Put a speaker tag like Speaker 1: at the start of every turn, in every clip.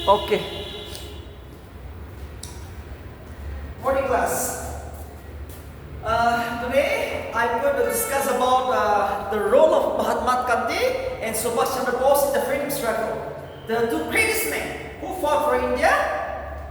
Speaker 1: Okay. Morning class. Today I'm going to discuss about the role of Mahatma Gandhi and Subhash Chandra Bose in the freedom struggle. The two greatest men who fought for India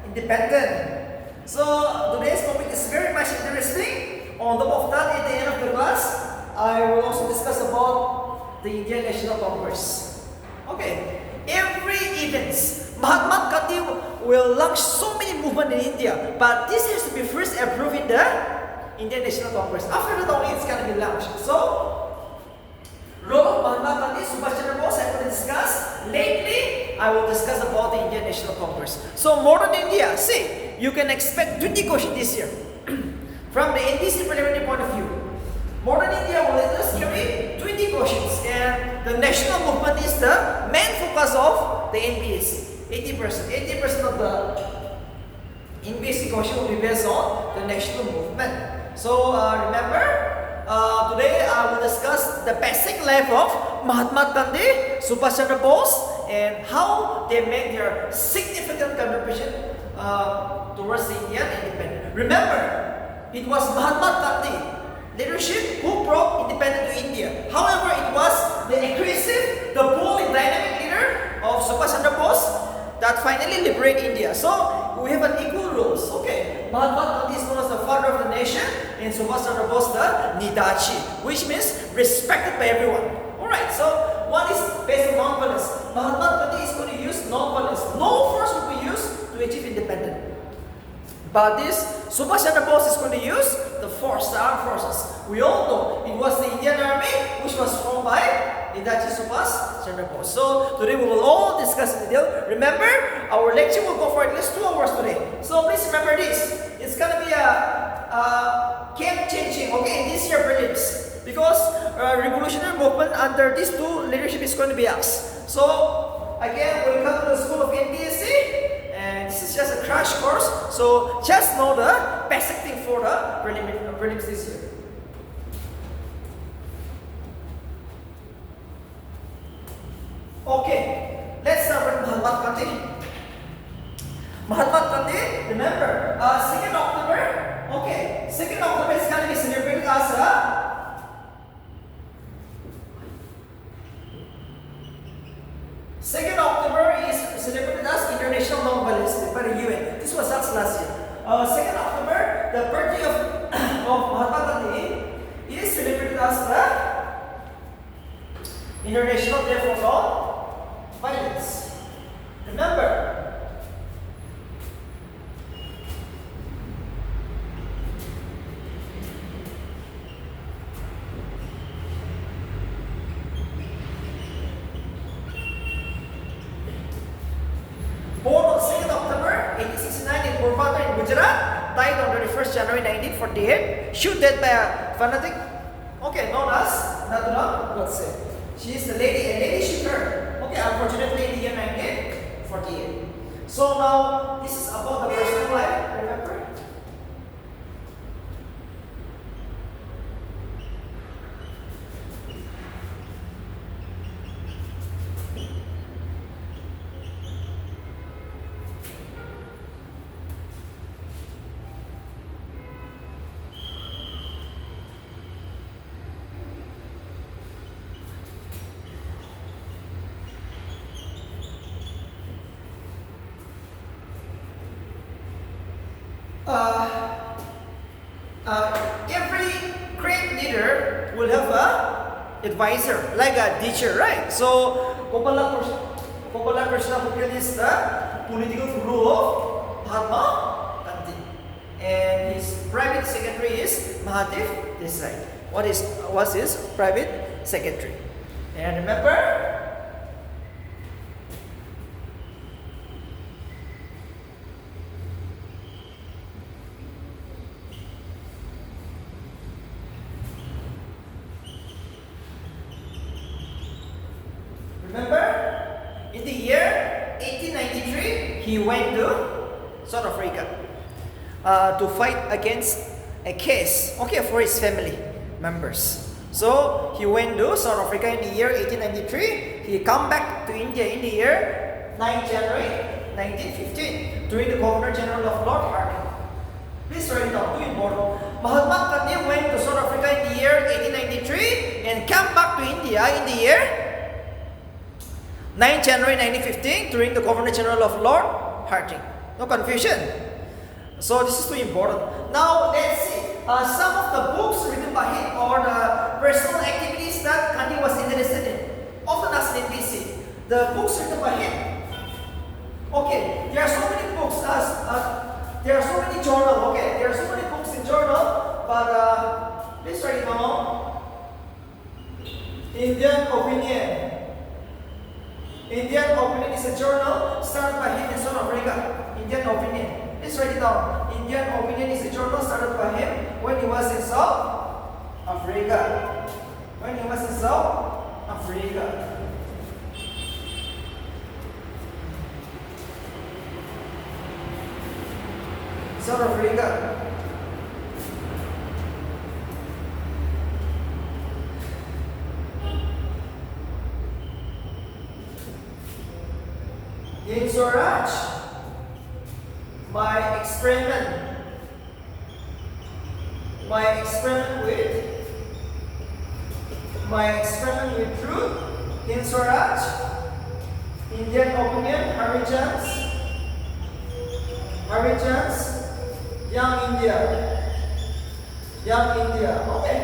Speaker 1: independent. So today's topic is very much interesting. On top of that, at the end of the class, I will also discuss about the Indian National Congress. Okay. Every events, Mahatma Gandhi will launch so many movements in India, but this has to be first approved in the Indian National Congress. After that only it's going to be launched. So, role of Mahatma Gandhi, Subhash Chandra Bose, I will discuss. Lately, I will discuss about the Indian National Congress. So, modern India, see, you can expect 20 questions this year. From the NDC preliminary point of view, modern India will let us carry 20 questions, and the national movement is the main focus of the NBSC. 80% of the NBSC question will be based on the national movement. So remember, today I will discuss the basic life of Mahatma Gandhi, Subhash Chandra Bose, and how they made their significant contribution towards the Indian independence. Remember, it was Mahatma Gandhi leadership who brought independence to India. However, it was the aggressive, the bold and dynamic leader of Subhash Chandra Bose that finally liberated India. So we have an equal roles. Okay, Mahatma Gandhi is known as the father of the nation, and Subhash Chandra Bose the Nidachi, which means respected by everyone. Alright, so one is based on non-violence. Mahatma Gandhi is going to use non-violence. No force will be used to achieve independence. But this Subhash Chandra Bose is going to use the force, the armed forces. We all know it was the Indian Army which was formed by Nidachi Subhash Chandra Bose. So today we will all discuss in detail. Remember, our lecture will go for at least 2 hours today. So please remember this. It's going to be a game changing, okay, in this year prelims. Because revolutionary movement under these two leadership is going to be asked. So again, welcome to the school of NBSC. And this is just a crash course, so just know the basic thing for the prelims this year. Okay, let's start with Mahatma Gandhi. Mahatma Gandhi, remember, 2nd October, okay, 2nd October is going to be celebrated as a celebrated as International Non-Violence Day by the UN. This was last year. 2nd October, the birthday of Mahatma Gandhi is celebrated as the International Day for Non-Violence. Remember, born on 2nd October 1869 in Porbandar in Gujarat, died on 31st January 1948, shot dead by a fanatic, okay, known as Natuna Godse. She is the lady, a lady shooter, okay, unfortunately in the year 1948. So now, this is about the personal life, remember? Every great leader will have a advisor, like a teacher, right? So, Kopala Krishna Bukit is the political guru of Mahatma Gandhi, and his private secretary is Mahadev Desai. What's his private secretary? And remember, in the year 1893, he went to South Africa to fight against a case, okay, for his family members. So he went to South Africa in the year 1893. He come back to India in the year 9 January 1915, during the Governor General of Lord Harding. Please write it down, too important. Mahatma Gandhi went to South Africa in the year 1893 and came back to India in the year 9 January 1915 during the Governor General of Lord Harding. No confusion. So this is too important. Now let's see some of the books written by him or the personal activities that Gandhi was interested in. Often asked in BC. The books written by him. Okay, there are so many books. There are so many journals. Okay, there are so many books in journal, but let's write it down. Indian Opinion. Indian Opinion is a journal started by him in South Africa. Indian Opinion. Let's write it down. Indian Opinion is a journal started by him when he was in South Africa. When he was in South Africa. South Africa. In Swaraj, my experiment with truth. In Swaraj, Indian Opinion, Harijan's, Young India. Okay.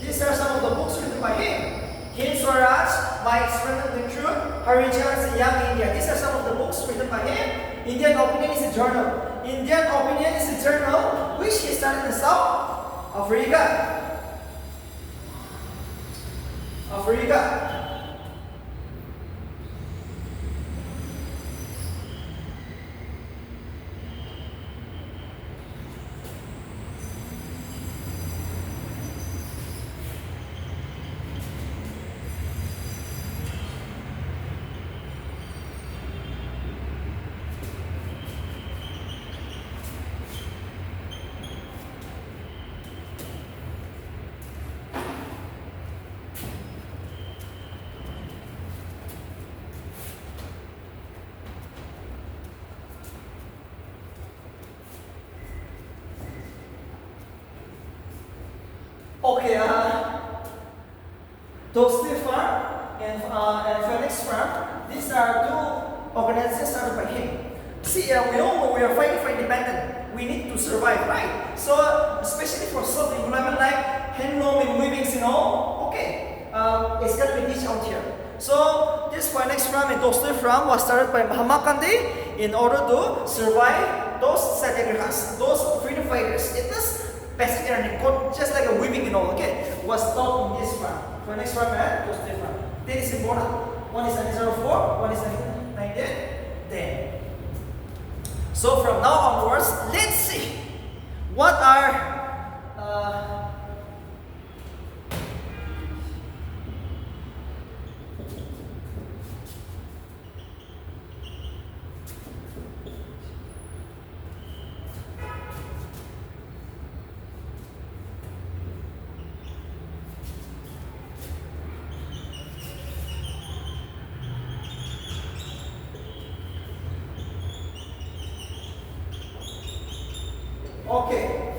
Speaker 1: These are some of the books written by him. Hind Swaraj, My Experiment with Truth, Harijan's, Young India. These are some of the books written by him. Indian Opinion is a journal. Indian Opinion is a journal which he started in South Africa. Okay, Toasty Farm and Phoenix Farm, these are two organizations started by him. See, we all know we are fighting for independence. We need to survive, right? So, especially for self-employment like handloom and weavings, okay, it's got to be teach out here. So, this Phoenix Farm and Toasty Farm was started by Mahatma Gandhi in order to survive those satyagrahas, those freedom fighters. It is basic learning, just like a weaving okay, was taught in this farm. Phoenix Farm and Toasty Farm. This is important. One is 1904, one is 1910. So from now onwards, let's see what are okay.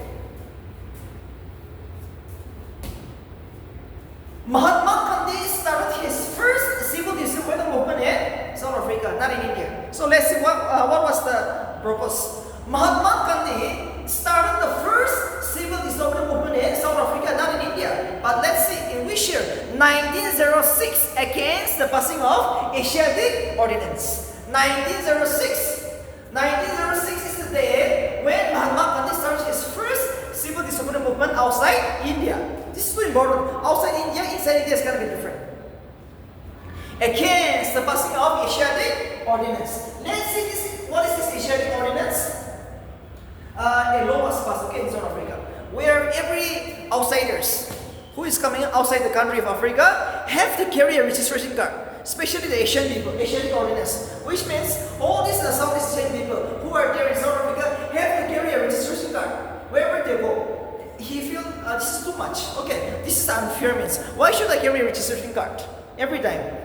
Speaker 1: Mahatma Gandhi started his first civil disobedience movement in South Africa, not in India. So let's see what was the purpose. Mahatma Gandhi started the first civil disobedience movement in South Africa, not in India. But let's see, in which year? 1906, against the passing of Asiatic Ordinance. 1906. 1906 is the day when Mahatma Gandhi started his first civil disobedience movement outside India. This is very important. Outside India, inside India is going to be different. Against the passing of Asiatic Ordinance. Let's see this. What is this Asiatic Ordinance? A law was passed, in South Africa, where every outsiders who is coming outside the country of Africa have to carry a registration card. Especially the Asian people, Asiatic Ordinance, which means all these Southeast Asian people who are there in South Africa have to carry a registration card wherever they go. He feels this is too much. Okay, this is unfair means. Why should I carry a registration card every time?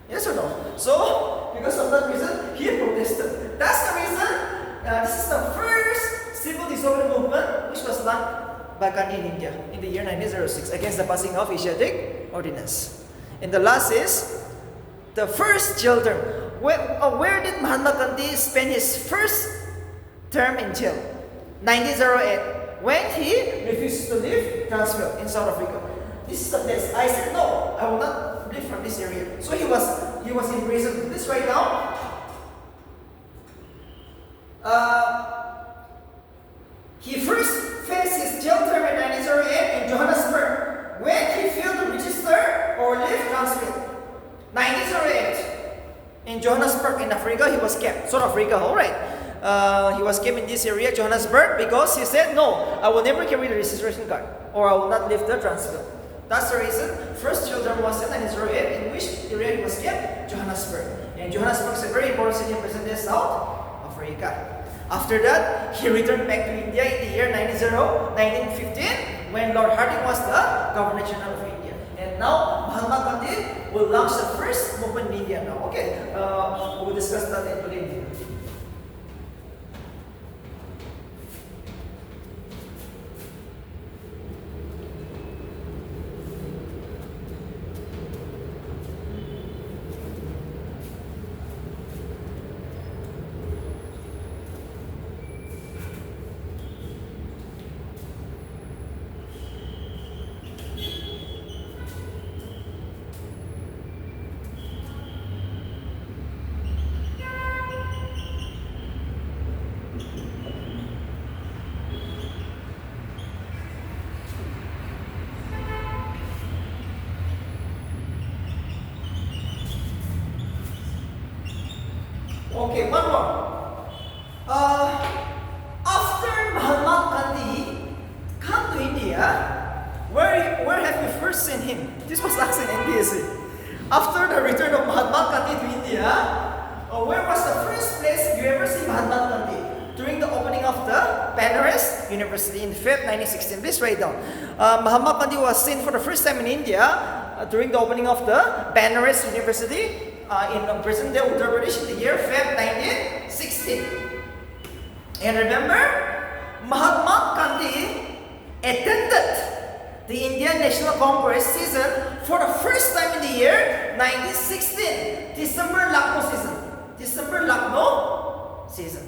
Speaker 1: Yes or no? So because of that reason, he protested. That's the reason. This is the first civil disobedience movement which was launched by Gandhi in India in the year 1906 against the passing of Asiatic Ordinance. And the last is the first jail term. Where did Mahatma Gandhi spend his first term in jail? 1908, when he refused to leave Transvaal in South Africa. This is the place. I said no, I will not leave from this area. So he was in prison. This right now. He first faced his jail term in 1908 in Johannesburg when he failed to register or leave Transvaal. 1908 in Johannesburg in Africa, he was kept. South Africa, all right. He was kept in this area, Johannesburg, because he said, no, I will never carry the registration card or I will not leave the Transvaal. That's the reason. First children was in 1908, in which area he was kept? Johannesburg. And Johannesburg is a very important city in present-day South Africa. After that, he returned back to India in the year 1915, when Lord Hardinge was the Governor General of India. And now, Mahatma Gandhi will launch the first movement in India now. Okay, we will discuss that today. Okay, one more. After Mahatma Gandhi come to India, where have you first seen him? This was asked in NBSC. After the return of Mahatma Gandhi to India, where was the first place you ever see Mahatma Gandhi? During the opening of the Banaras University in February 1916. Please write down. Mahatma Gandhi was seen for the first time in India during the opening of the Banaras University in present-day Uttar Pradesh in the year Feb 1916. And remember, Mahatma Gandhi attended the Indian National Congress season for the first time in the year 1916, December Lucknow season. December Lucknow season.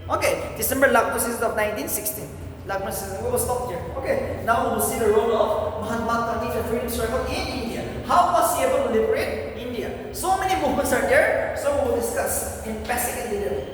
Speaker 1: Okay, December Lucknow season of 1916. Lucknow season. We will stop here. Okay, now we will see the role of Mahatma Gandhi in the freedom struggle in India. How was he able to liberate India? So many movements are there, so we will discuss in basic and detail.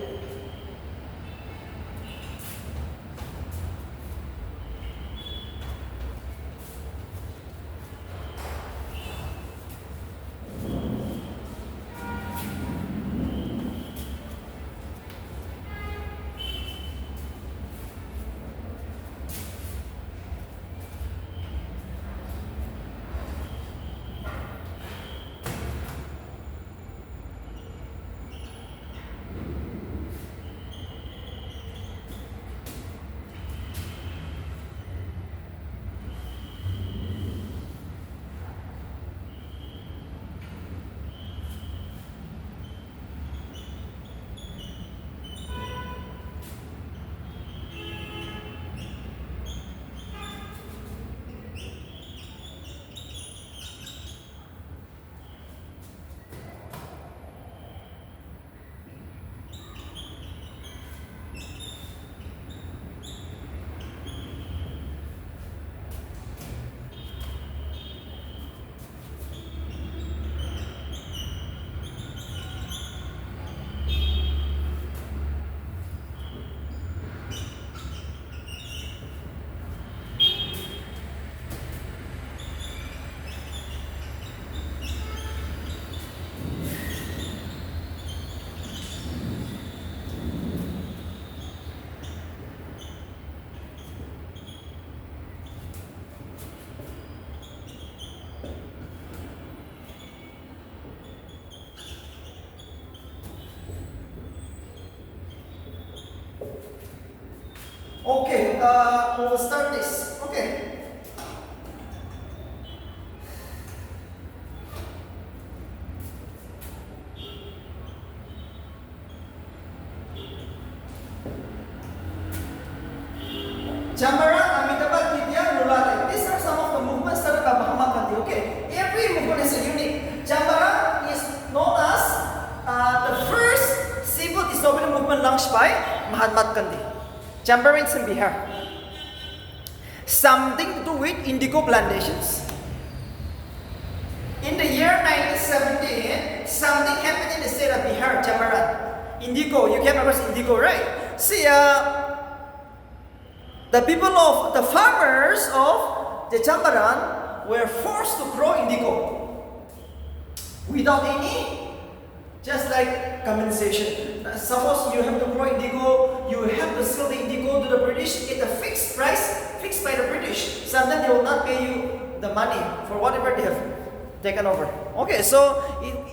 Speaker 1: Okay, we will start this. Okay. Chambara, Amitabha, Kidya, Rulale. These are some of the movements started by Mahatma Gandhi. Okay, every movement is unique. Chambara is known as the first civil disobedience movement launched by Mahatma Gandhi. Chambara is in Bihar. Something to do with indigo plantations. In the year 1917, something happened in the state of Bihar, Chambara. Indigo, you came across indigo, right? See, the people of the farmers of the Chambaran were forced to grow indigo without any, just like compensation. Suppose you have to grow indigo, you have to sell the indigo to the British at a fixed price, fixed by the British. Sometimes they will not pay you the money for whatever they have taken over. Okay, so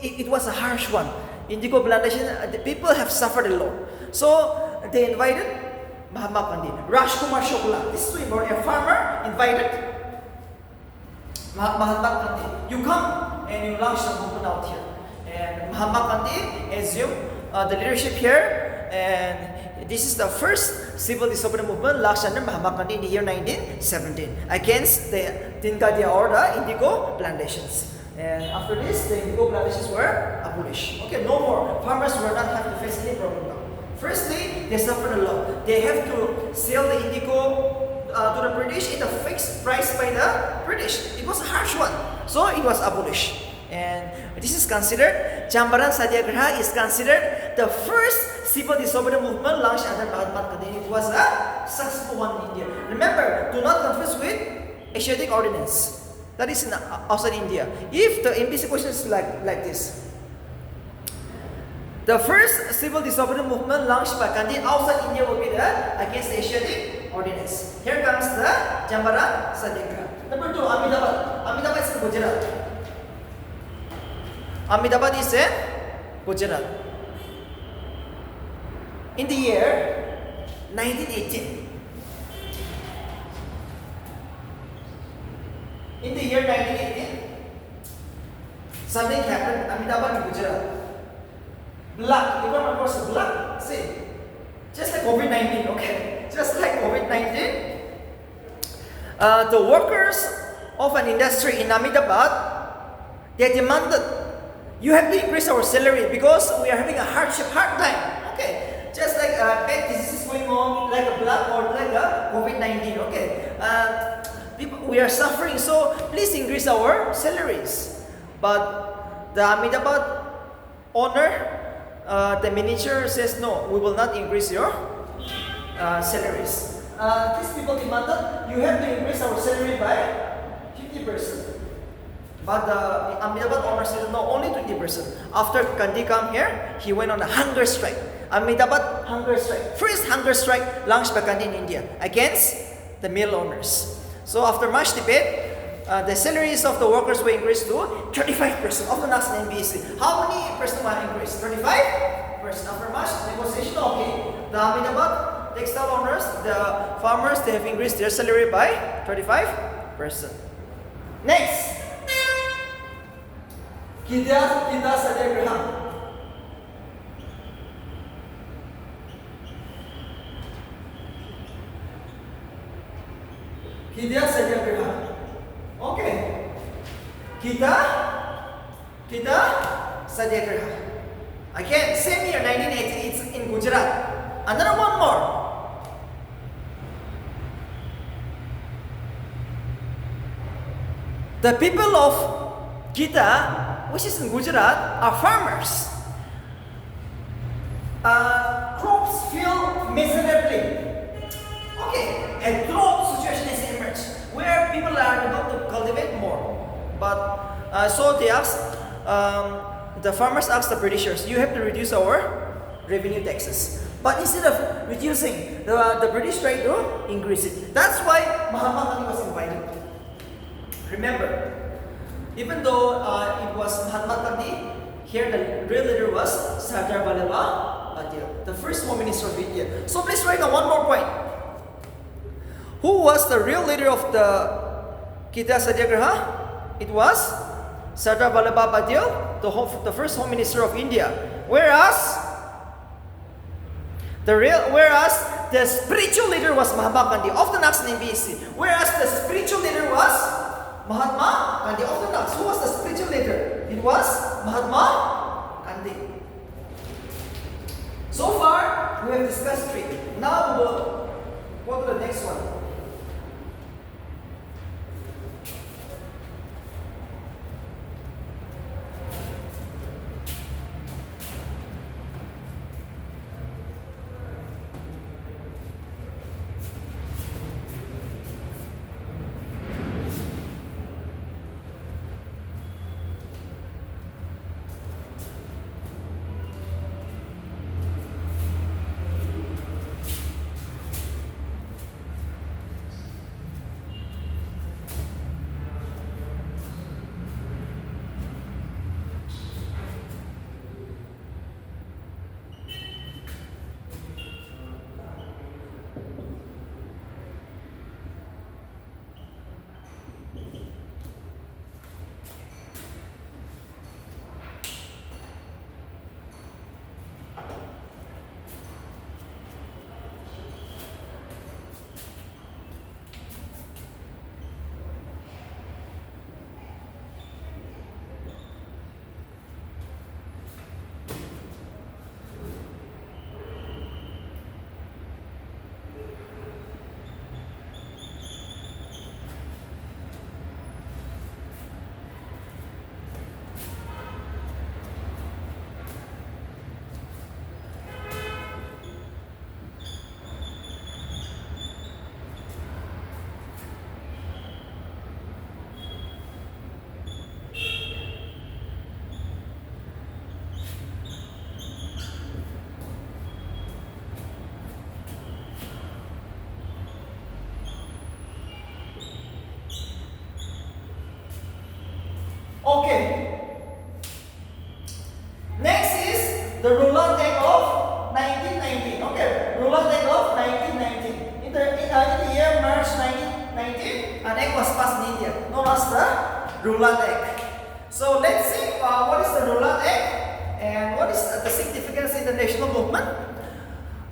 Speaker 1: it was a harsh one. Indigo plantation, the people have suffered a lot. So they invited Mahatma Gandhi, Rajkumar Shukla. This is too important. A farmer invited Mahatma Gandhi. You come and you launch the movement out here. And Mahatma Gandhi assumed the leadership here. And this is the first civil disobedience movement launched under Mahatma Gandhi in the year 1917 against the Dinkadia or the indigo plantations. And after this, the indigo plantations were abolished. Okay, no more. Farmers were not having to face any problem now. Firstly, they suffered a lot. They have to sell the indigo to the British at a fixed price by the British. It was a harsh one. So it was abolished. And this is considered, Chambaran Satyagraha is considered the first civil disobedience movement launched under Mahatma Gandhi. It was a successful one in India. Remember, do not confuse with Asiatic ordinance. That is in outside India. If the MPC question is like this. The first civil disobedience movement launched by Gandhi outside India will be against the Asiatic ordinance. Here comes the Chambaran Satyagraha. Number 2, Ahmedabad. Ahmedabad is in Gujarat. Ahmedabad is in Gujarat. In the year 1918. In the year 1918, something happened. Ahmedabad in Gujarat. Blood, you come across the blood. See, just like COVID-19, okay? Just like COVID-19. The workers of an industry in Ahmedabad, they demanded, you have to increase our salary because we are having a hard time. Okay, just like bad disease going on, like a blood or like a COVID-19. Okay, we are suffering, so please increase our salaries. But the Ahmedabad owner, the manager says, no, we will not increase your salaries. These people demanded, you have to increase our salary by 50%. But the Ahmedabad owner said, no, only 20%. After Gandhi came here, he went on a hunger strike. Ahmedabad hunger strike. First hunger strike launched by Gandhi in India against the mill owners. So after much debate, the salaries of the workers were increased to 35% of the national NBC. How many percent were increased? 35%. After much negotiation, okay. The Ahmedabad textile owners, the farmers, they have increased their salary by 35%. Next. Kidya Satyagraha. Kidya Satyagraha. Okay. Kidya Satyagraha. Again, same year, 1980, it's in Gujarat. Another one more. The people of Gita, which is in Gujarat, are farmers. Crops fail miserably. Okay, a drought situation has emerged where people are able to cultivate more. But so they asked, the farmers asked the Britishers, you have to reduce our revenue taxes. But instead of reducing, the British tried to increase it. That's why Mahatma Gandhi was invited. Remember, even though it was Mahatma Gandhi, here the real leader was Sardar Vallabhbhai Patel, the first Home Minister of India. So please write down one more point. Who was the real leader of the Kidya Satyagraha? It was Sardar Vallabhbhai Patel, the first Home Minister of India. Whereas Whereas the spiritual leader was Mahatma Gandhi, often asked in MBC. Whereas the spiritual leader was Mahatma Gandhi, often asked. Who was the spiritual leader? It was Mahatma Gandhi. So far, we have discussed 3. Now we will go to the next one. Okay. Next is the Roland Act of 1919. Okay, Roland Act of 1919. In the year March 1919, an act was passed in India known as the Roland Act. So let's see what is the Roland Act and what is the significance in the national movement.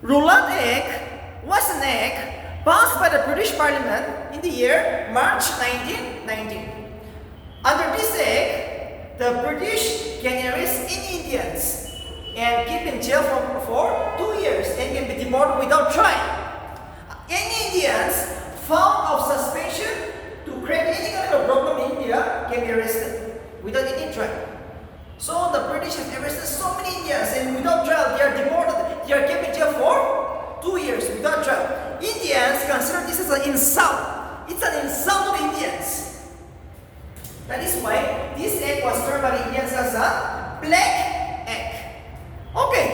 Speaker 1: Roland Act was an act passed by the British Parliament in the year March 1919. Under this act, the British can arrest any Indians and keep in jail for 2 years and can be deported without trial. Any Indians found of suspension to create any kind of problem in India can be arrested without any trial. So the British have arrested so many Indians and without trial they are deported. They are kept in jail for 2 years without trial. Indians consider this as an insult. It's an insult to the Indians. That is why this act was termed by the Indians as a Black Act. Okay,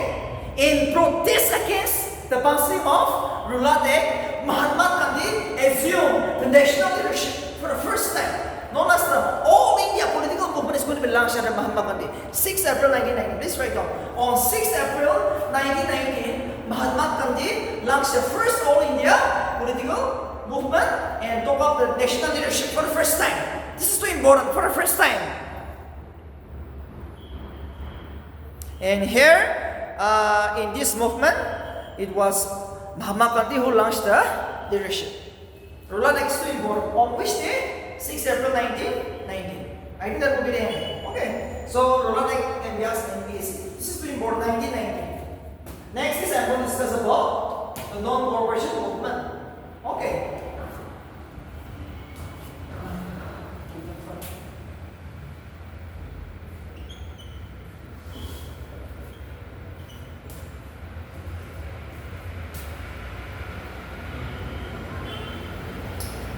Speaker 1: in protest against the passing of Roland Act, Mahatma Gandhi assumed the national leadership for the first time. Known as the All India Political Movement is going to be launched under Mahatma Gandhi. 6 April 1919. Please write down. On 6 April 1919, Mahatma Gandhi launched the first All India Political Movement and took up the national leadership for the first time. This is too important, for the first time. And here, in this movement, it was Mahatma Gandhi who launched the leadership. Roland Act is too important. On which day? 6 April 1919. I think that will be the end. Okay. So Roland Act can be asked in PSC. This is too important. 1919. Next is I'm going to discuss about the non-cooperation movement. Okay.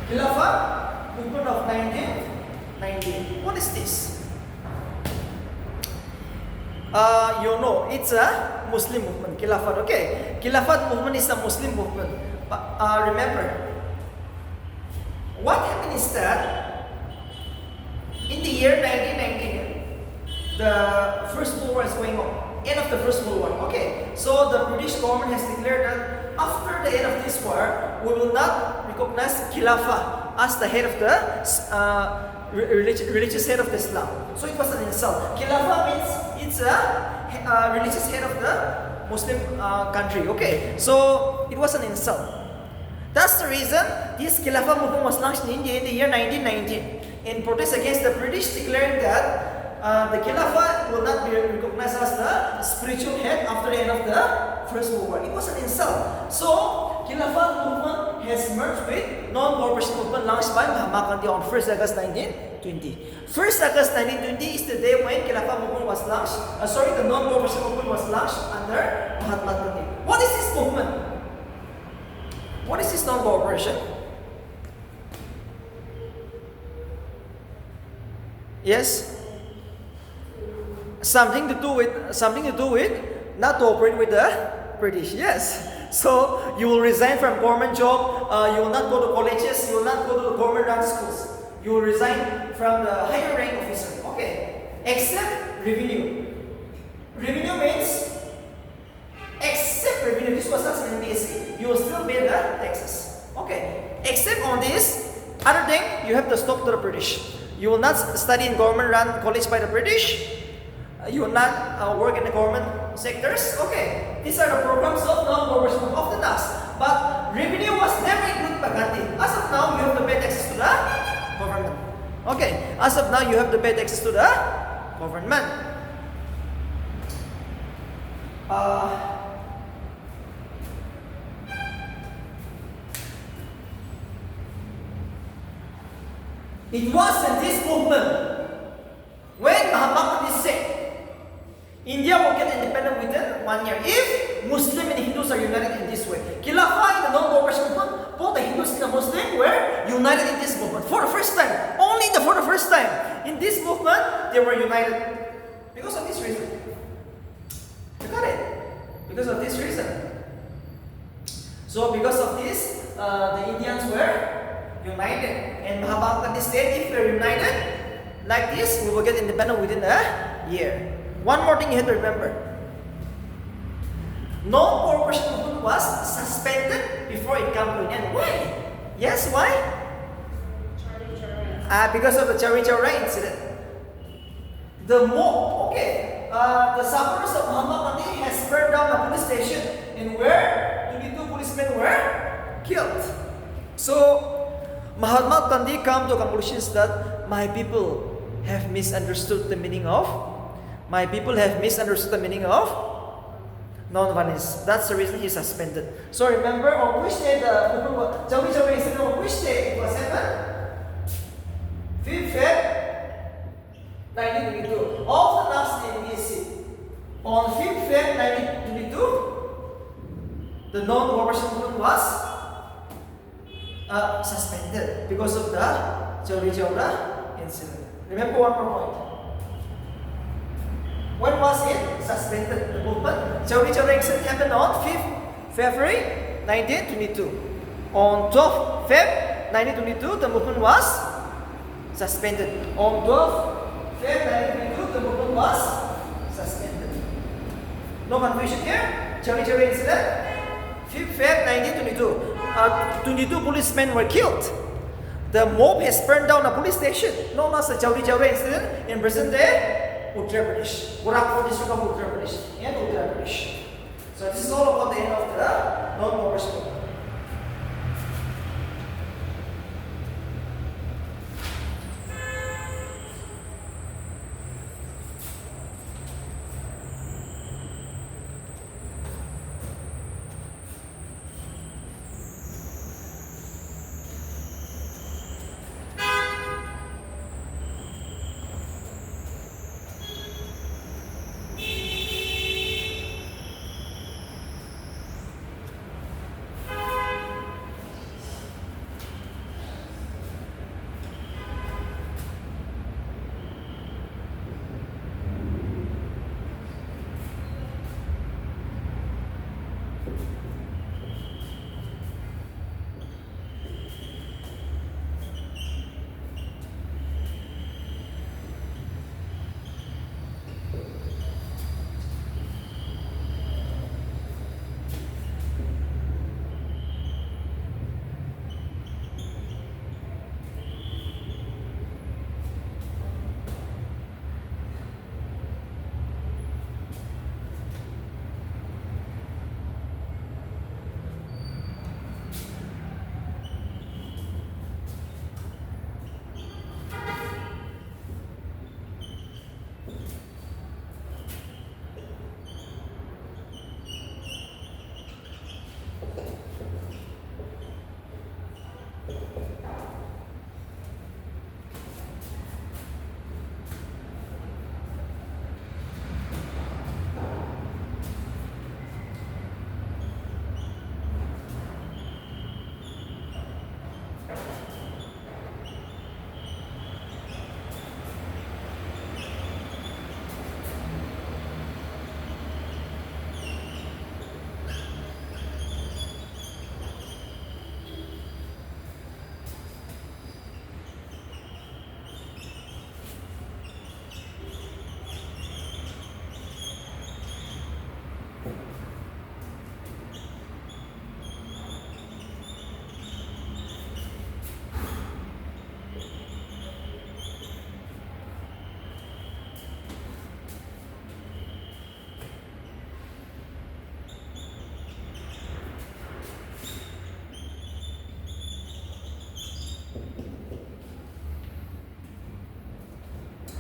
Speaker 1: Khilafat movement of 1919. What is this? You know, it's a Muslim movement. Khilafat, okay? Khilafat movement is a Muslim movement. But remember, what happened is that in the year 1919, the First World War is going on. End of the First World War. Okay, so the British government has declared that after the end of this war, we will not recognize Khilafah as the head of the religious head of Islam. So it was an insult. Khilafah means it's a religious head of the Muslim country. Okay, so it was an insult. That's the reason this Khilafah movement was launched in India in the year 1919 in protest against the British, declaring that the Khilafah will not be recognized as the spiritual head after the end of the First World War. It was an insult. So Khilafah movement has merged with non-cooperation movement launched by Mahatma Gandhi on 1st August 1920. 1st August 1920 is the day when Khilafah movement was launched. The non-cooperation movement was launched under Mahatma Gandhi. What is this movement? What is this non-cooperation? Yes? Something to do with not cooperate with the British. Yes. So you will resign from government job, you will not go to colleges, you will not go to the government run schools. You will resign from the higher rank officer. Okay. Except revenue. Revenue means except revenue. This was not in BSc. You will still pay the taxes. Okay. Except on this, other thing, you have to stop to the British. You will not study in government run college by the British. You will not work in the government sectors. Okay. These are the programs of non-cooperation of the NAS. But revenue was never included by Gandhi. As of now, you have to pay taxes to the government. Okay. As of now, you have to pay taxes to the government. It was in this movement when Mahatma Gandhi said India will get independent within 1 year if Muslim and Hindus are united in this way. Khilafah in the non-cooperation movement, both the Hindus and the Muslim were united in this movement for the first time. For the first time in this movement, they were united because of this reason. You got it? Because of this reason. So because of this, the Indians were united. And Mahatma Gandhi said, if we are united like this, we will get independent within a year. One more thing you have to remember. Non-cooperation movement was suspended before it came to an end. Why? Yes, why? Because of the Chandra incident. The supporters of Mahatma Gandhi has burned down a police station in where 22 policemen were killed. So Mahatma Gandhi came to conclusions that my people have misunderstood the meaning of non-violence. That's the reason he suspended. So remember on which day the Chandra incident, on which day it was happened? 5th Feb 1922. Of the last day in BSc. On 5th Feb 1922, the non-cooperation movement was suspended because of the Chandra incident. Remember one more point. When was it suspended? The movement. Chandra incident happened on 5th February 1922. On 12th Feb 1922, the movement was suspended. On 12th Feb 1922, the movement was suspended. No confusion here. Chandra incident. 5th Feb 1922. 22 policemen were killed. The mob has burned down a police station known as the Chandra incident in present day Uttar Pradesh, Gorakhpur district of Uttar Pradesh, and Uttar Pradesh. So this is all about the end of the non-cooperation movement.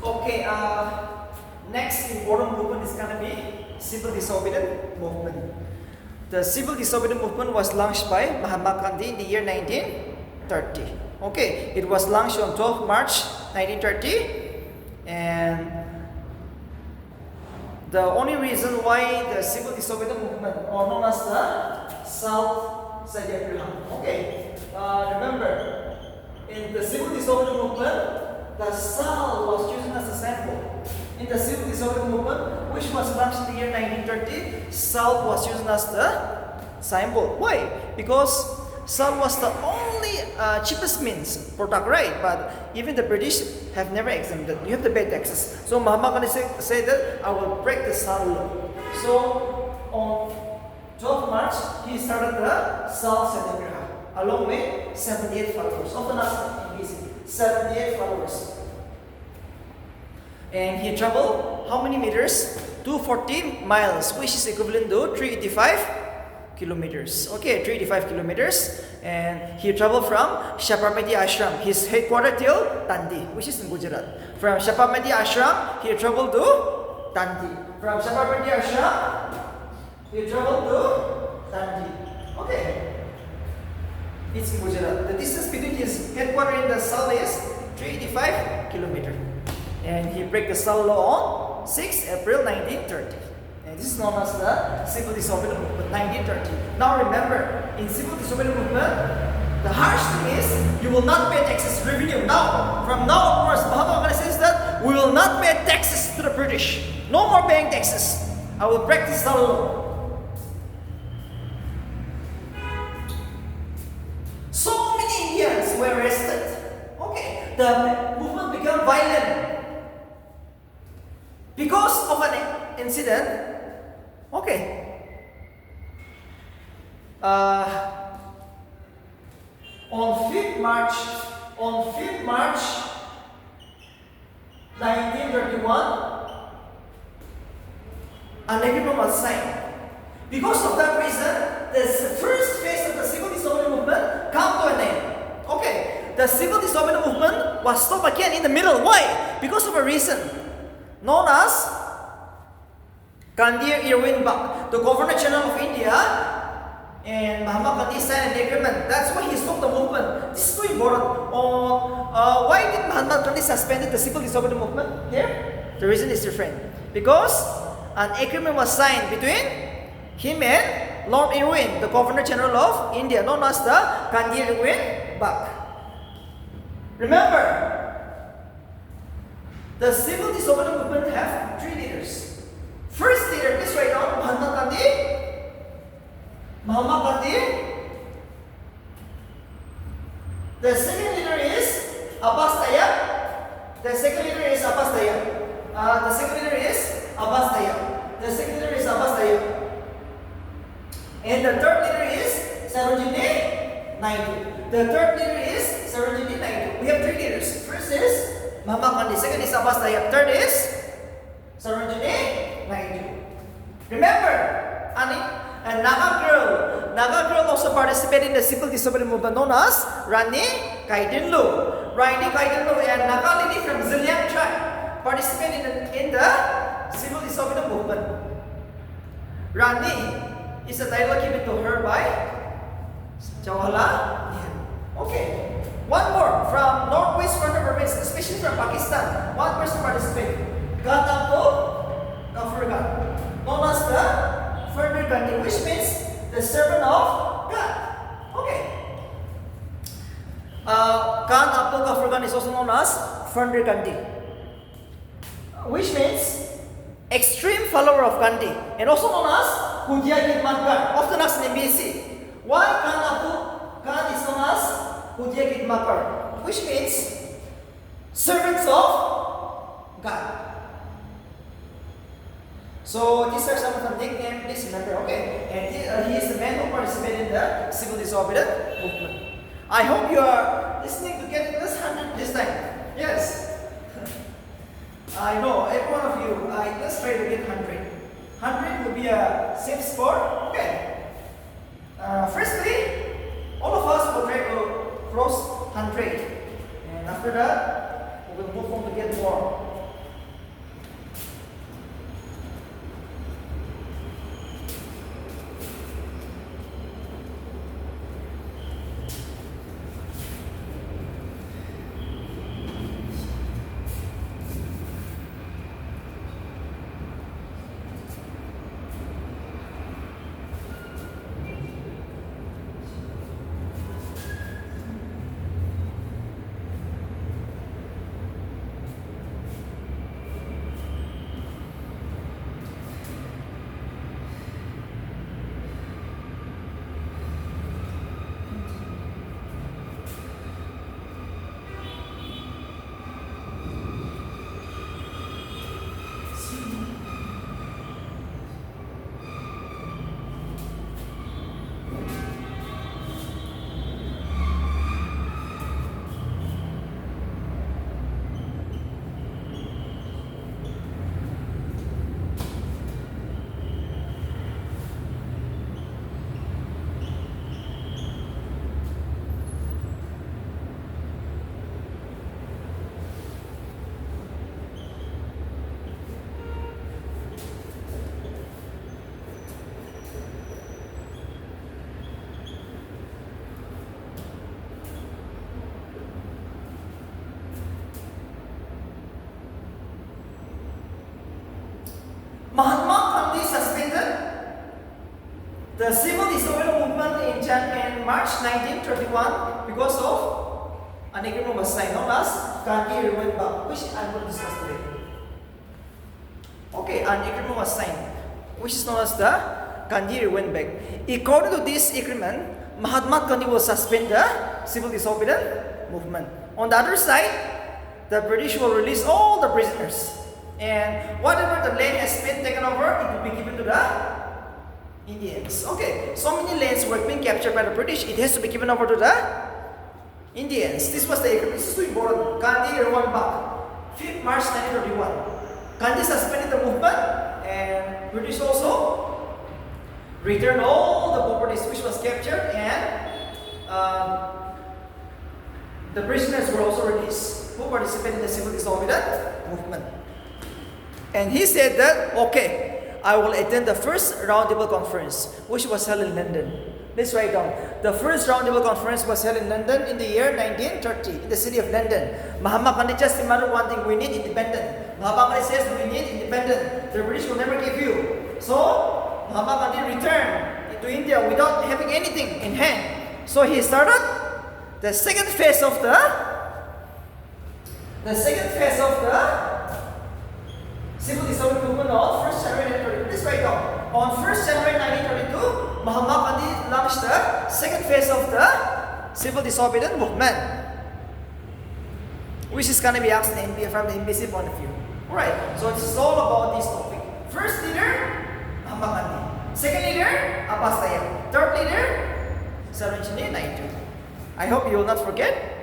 Speaker 1: Okay, next important movement is gonna be civil disobedience movement. The civil disobedience movement was launched by Mahatma Gandhi in the year 1930. Okay, it was launched on 12 March 1930, and the only reason why the civil disobedience movement, or known as the South Satyagraha. Okay, remember, in the civil disobedience movement, the salt was chosen as a sample. In the civil disobedience movement, which was launched in the year 1930, salt was chosen as the sample. Why? Because salt was the only cheapest means product, right? But even the British have never exempted. You have to pay taxes. So Mahatma Gandhi said that I will break the salt law. So on 12 March, he started the Salt Satyagraha along with 78 followers. Often asked easy. 78 followers. And he traveled how many meters? 240 miles, which is equivalent to 385 kilometers. Okay, 385 kilometers. And he traveled from Sabarmati Ashram, his headquarters, till Dandi, which is in Gujarat. From Sabarmati Ashram, he traveled to Dandi. From Sabarmati Ashram, he traveled to Dandi. Okay. It's in Gujarat. The distance between his headquarters and the south is 385 kilometers. And he broke the Salt law on 6 April 1930. And this is known as the civil disobedience movement, 1930. Now remember, in civil disobedience movement, the harsh thing is you will not pay taxes revenue. Now, from now onwards, Mahatma Gandhi says that we will not pay taxes to the British. No more paying taxes. I will break the Salt law. So many Indians were arrested. Okay, the movement became violent because of an incident. Okay, on 5th March 1931, an agreement was signed. Because of that reason, the first phase of the civil disobedience movement come to an end. Okay, the civil disobedience movement was stopped again in the middle. Why? Because of a reason known as Gandhi Irwin Buck, the Governor General of India, and Mahatma Gandhi signed an agreement. That's why he stopped the movement. This is too important. Why did Mahatma Gandhi suspended the civil disobedience movement? Here, the reason is different. Because an agreement was signed between him and Lord Irwin, the Governor General of India, known as the Gandhi Irwin Buck. Remember, the civil disobedience movement have 3 leaders. First leader, please write down, Mahatma Gandhi. The second leader is Abbas Tayyab. The second leader is Abbas Tayyab. And the third leader is Sarojini Naidu. We have 3 leaders. First is Mahatma Gandhi. Second is Abbas Tayyab. Third is Sarojini Naidu. Remember, a Naga girl also participated in the civil disobedience movement known as Rani Kaidinlu. And Naga lady from Ziliang tribe participated in the civil disobedience movement. Rani is a title given to her by Jawaharlal Nehru. Okay, one more from Northwest Frontier province, especially from Pakistan. One person participated. Gandhi Gafurgan, known as the Frontier Gandhi, which means the servant of God. Okay. Khan Abdul Gafurgan is also known as Frontier Gandhi, which means extreme follower of Gandhi, and also known as Hudaya Khidmatgar, often asked in MBSc. Why Khan is known as Hudaya Khidmatgar, which means servants of God. So these are some of the nicknames, please remember, okay? And he is the man who participated in the civil disobedience movement. I hope you are listening to get this 100 this time. Yes. I know, every one of you, let's try to get 100. 100 will be a safe score. Okay. Firstly, all of us will try to cross 100. And after that, we will move on to get more. the civil disobedience movement in March 1931 because of an agreement was signed known as Gandhi went back, which I'm going to discuss today. Okay, an agreement was signed, which is known as the Gandhi went back. According to this agreement, Mahatma Gandhi will suspend the civil disobedience movement. On the other side, the British will release all the prisoners. And whatever the land has been taken over, it will be given to the Indians. Okay, so many lands were being captured by the British, it has to be given over to the Indians. This was the agreement. This is too important. Gandhi went back. 5th March 1931. Gandhi suspended the movement, and British also returned all the properties which was captured, and the prisoners were also released who participated in the civil disobedience movement. And he said that, okay, I will attend the first roundtable conference, which was held in London. Let's write down. The first roundtable conference was held in London in the year 1930, in the city of London. Mahatma Gandhi just demanded one thing: we need independence. Mahatma Gandhi says we need independence. The British will never give you. So Mahatma Gandhi returned to India without having anything in hand. So he started the second phase of the civil disobedience movement on 1st January 1932. Please write down. On 1st January 1932, Mahatma Gandhi launched the second phase of the civil disobedience movement, which is going to be asked from the MBC point of view. Alright, so it's all about this topic. First leader, Mahatma Gandhi. Second leader, Abbas Tayyab. Third leader, Sarojini Naidu. I hope you will not forget.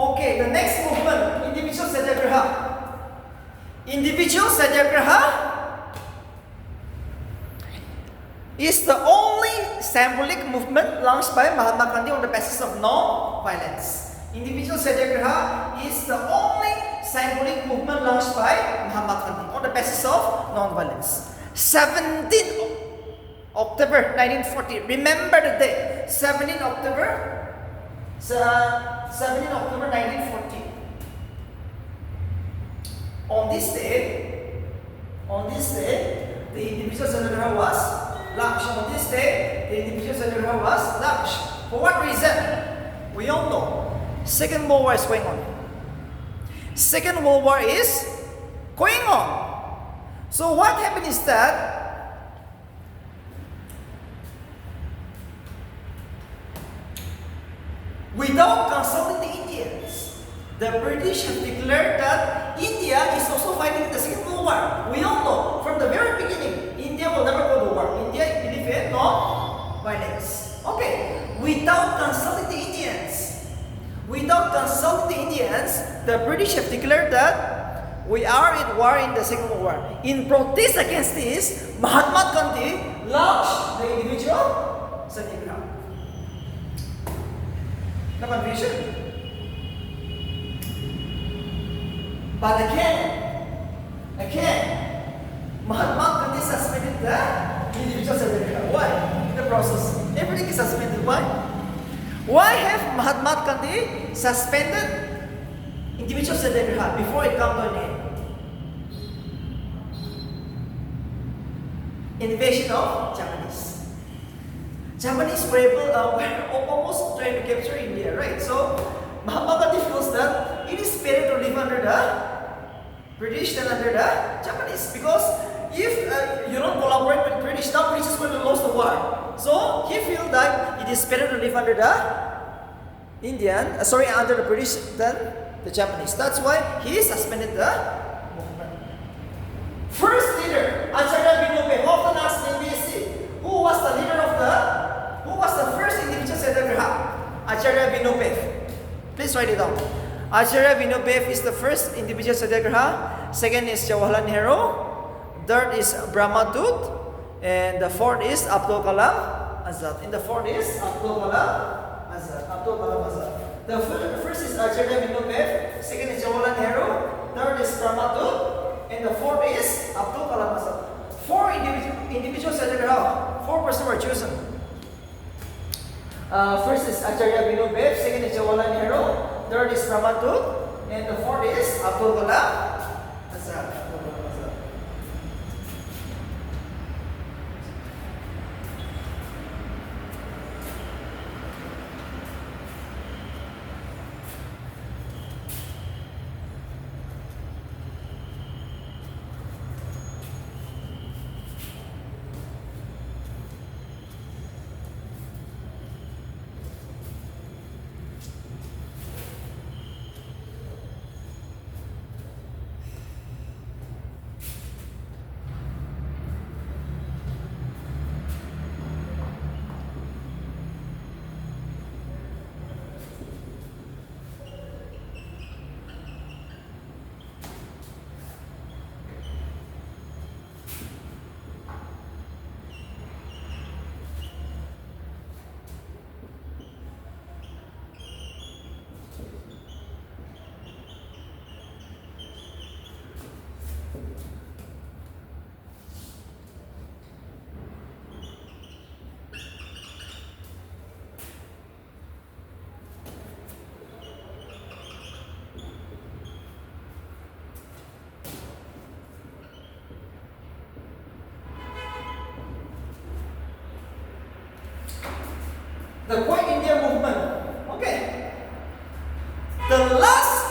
Speaker 1: Okay, the next movement, individual satyagraha. Individual satyagraha is the only symbolic movement launched by Mahatma Gandhi on the basis of non-violence. Individual satyagraha is the only symbolic movement launched by Mahatma Gandhi on the basis of non-violence. 17th October 1940. Remember the day. 17 October 1940. On this day, the individual satyagraha was launched. On this day, the individual satyagraha was launched. For what reason? We all know. Second World War is going on. Second World War is going on. So what happened is that without consulting the Indians, the British have declared that India is also fighting the Second World War. We all know from the very beginning, India will never go to war. India believes in non-violence. Okay, without consulting the Indians, the British have declared that we are at war in the Second World War. In protest against this, Mahatma Gandhi launched the individual satyagraha. No confusion? But again, Mahatma Gandhi suspended the individual satyagraha. Why? In the process, everything is suspended. Why? Why have Mahatma Gandhi suspended individual satyagraha before it come to an end? Invasion of Japanese. Japanese were almost trying to capture India, right? So Mahatma Gandhi feels that it is better to live under the British than under the Japanese, because if you don't collaborate with British, now British is going to lose the war. So he feels that it is better to live under the under the British than the Japanese. That's why he suspended the movement. First leader, Acharya Vinoba, often asked in BSc, who was the first individual satyagraha? Acharya Vinoba. Please write it down. Acharya Vinoba is the first individual satyagraha. Second is Jawaharlal Nehru. Third is Brahmadut. And the fourth is Abdul Kalam Azad. And the fourth is Abdul Kalam Azad. The first is Acharya Vinoba. Second is Jawaharlal Nehru. Third is Brahmadut. And the fourth is Abdul Kalam Azad. Four individual satyagraha. 4 persons were chosen. First is Acharya Vinoba. Second is Jawaharlal Nehru. Third is Brahmadut. And the fourth is Abdul Kalam Azad. The Quit India movement. Okay. The last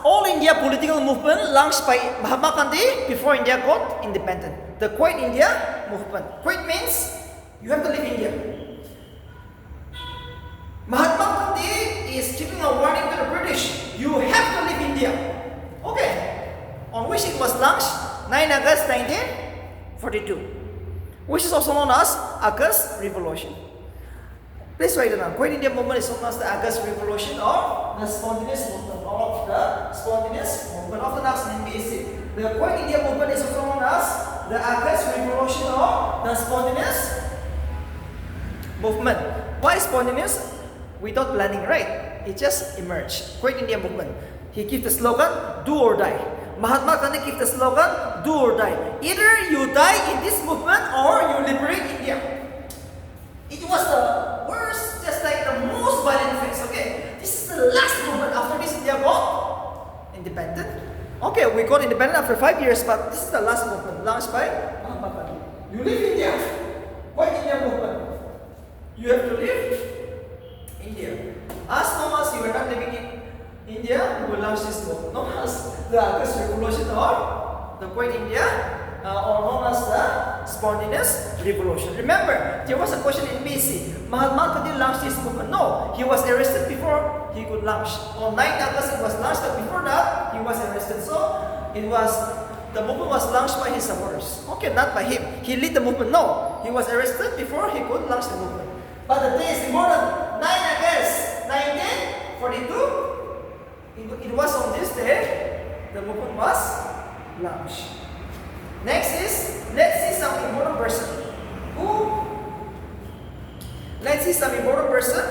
Speaker 1: all India political movement launched by Mahatma Gandhi before India got independent. The Quit India movement. Quit means you have to leave India. Mahatma Gandhi is giving a warning to the British. You have to leave India. Okay. On which it was launched 9 August 1942. Which is also known as August Revolution. Please write it down. Quit India movement is known as the August Revolution or the spontaneous movement, or the spontaneous movement of the next in BC. The Quit India movement is also known as the August Revolution or the spontaneous movement. Why spontaneous? Without planning, right? It just emerged. Quit India movement. He gives the slogan, do or die. Mahatma Gandhi gives the slogan, do or die. Either you die in this movement or you liberate India. It was the worst, just like the most violent phase. Okay, this is the last movement. After this, India got independent. Okay, we got independent after 5 years, but this is the last movement launched by Mahatma Gandhi. You leave India. Quit India movement. You have to leave India. As long as you are not living in India, we will launch this movement, known as the August Revolution or the Quit India, or known as the Spontaneous Revolution. Remember, there was a question in BC. Mahatma Gandhi launched this movement. No, he was arrested before he could launch. On 9 August it was launched, but before that, he was arrested. So, the movement was launched by his supporters. Okay, not by him. He led the movement. No, he was arrested before he could launch the movement. But the day is important. 9 August 1942. It was on this day the movement was launched. Next is, let's see some important person. Let's see some important person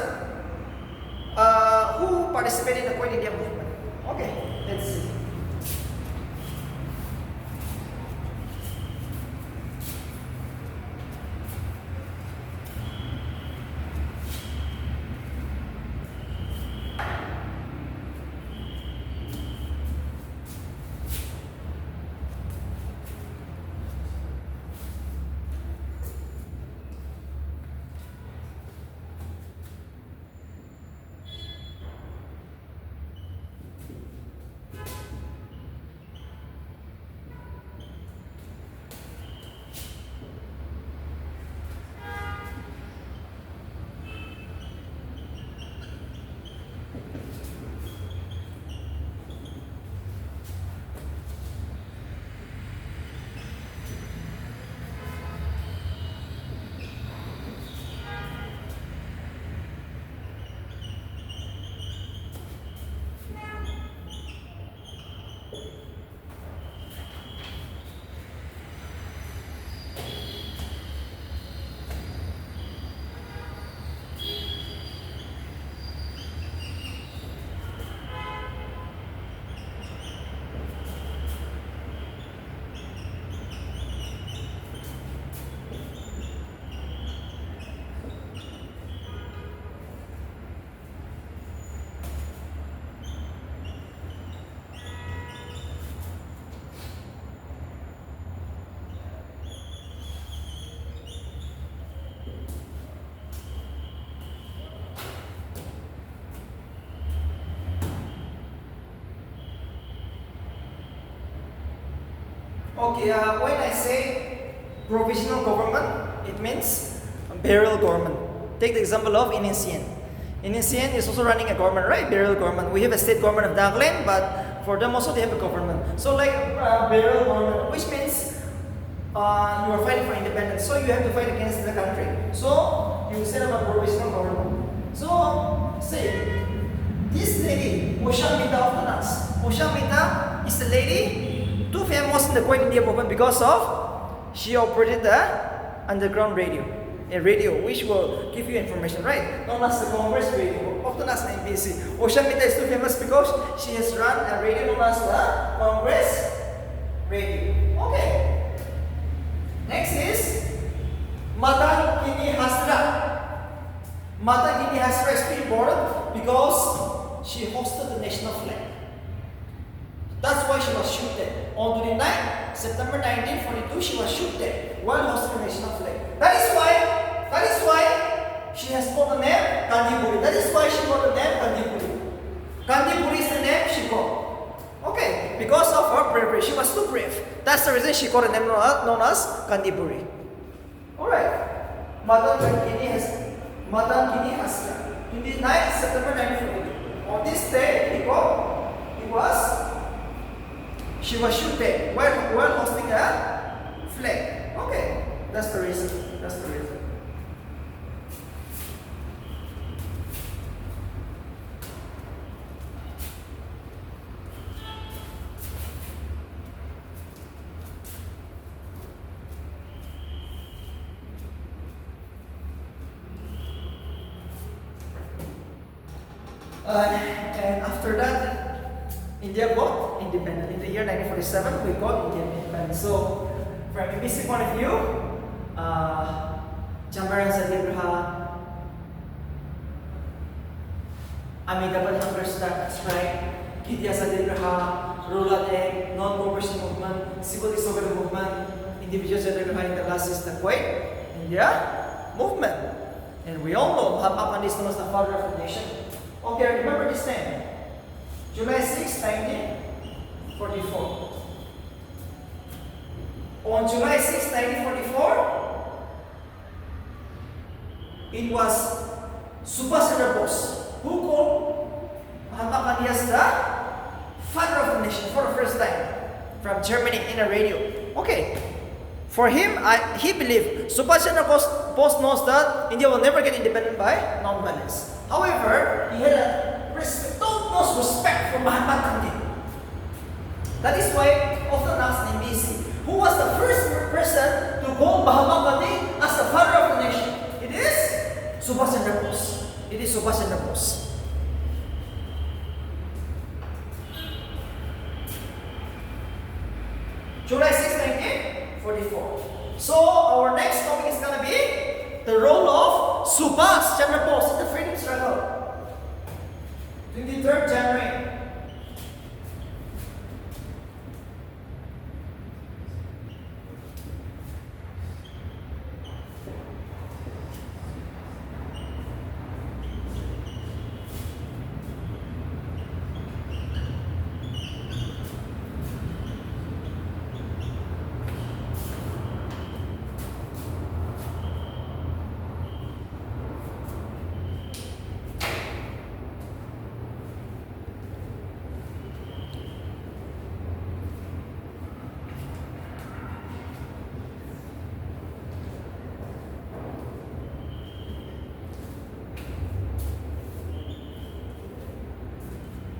Speaker 1: who participated in the Quit India movement. Okay, let's see. Okay, when I say provisional government, it means burial government. Take the example of Indonesian. Indonesian is also running a government, right? Burial government. We have a state government of Nagaland, but for them also they have a government. So like burial government, which means you are fighting for independence. So you have to fight against the country. So you set up a provisional government. So say this lady, Oshamita of the Nas. Oshamita is the lady too famous in the Kuwait India movement because of she operated the underground radio. A radio which will give you information, right? Known as the Congress radio, often as the NBC. Oshamita is too famous because she has run a radio known as the Congress radio. Okay. Next is Mata Kini Hasra. Mata Kini Hasra is pretty important because she hosted the national flag. That's why she was shot dead. On 29 September 1942, she was shot dead while hosting the national flag. That is why she has got the name Gandhi. That is why she got the name Gandhi. Gandhi is the name she got. Okay, because of her bravery, she was too brave. That's the reason she got a name known as Gandhi. Alright, Madam Kini Hasra. 29 September 1942. On this day, she was shot dead while hosting a flag. Okay, that's the reason. And after that, India got independent. In the year 1947, we got Indian independence. So, from BBC point of view, Chandra Satyagraha, Amitabh Hunger Strike, Gidya Satyagraha, Roland Egg, Non-Cooperation Movement, Civil Disobedience Movement, Individual Satyagraha in the last is the Kuwait India movement. And we all know Mahatma Gandhi is known as the father of the nation. Okay, remember this name. July 6, 1944. On July 6, 1944, it was Subhash Chandra Bose who called Mahatma Gandhi as the father of the nation for the first time from Germany in a radio. Okay, for him, he believed Subhash Chandra Bose knows that India will never get independent by non-violence. However, he had a utmost respect for Mahatma Gandhi. That is why often asked in BC, who was the first person to call Mahatma Gandhi as the father of the nation? It is Subhash Chandra Bose. It is Subhash Chandra Bose. July 6, 1944. So our next topic is going to be the role of Subhash Chandra Bose in the freedom struggle. 23rd January.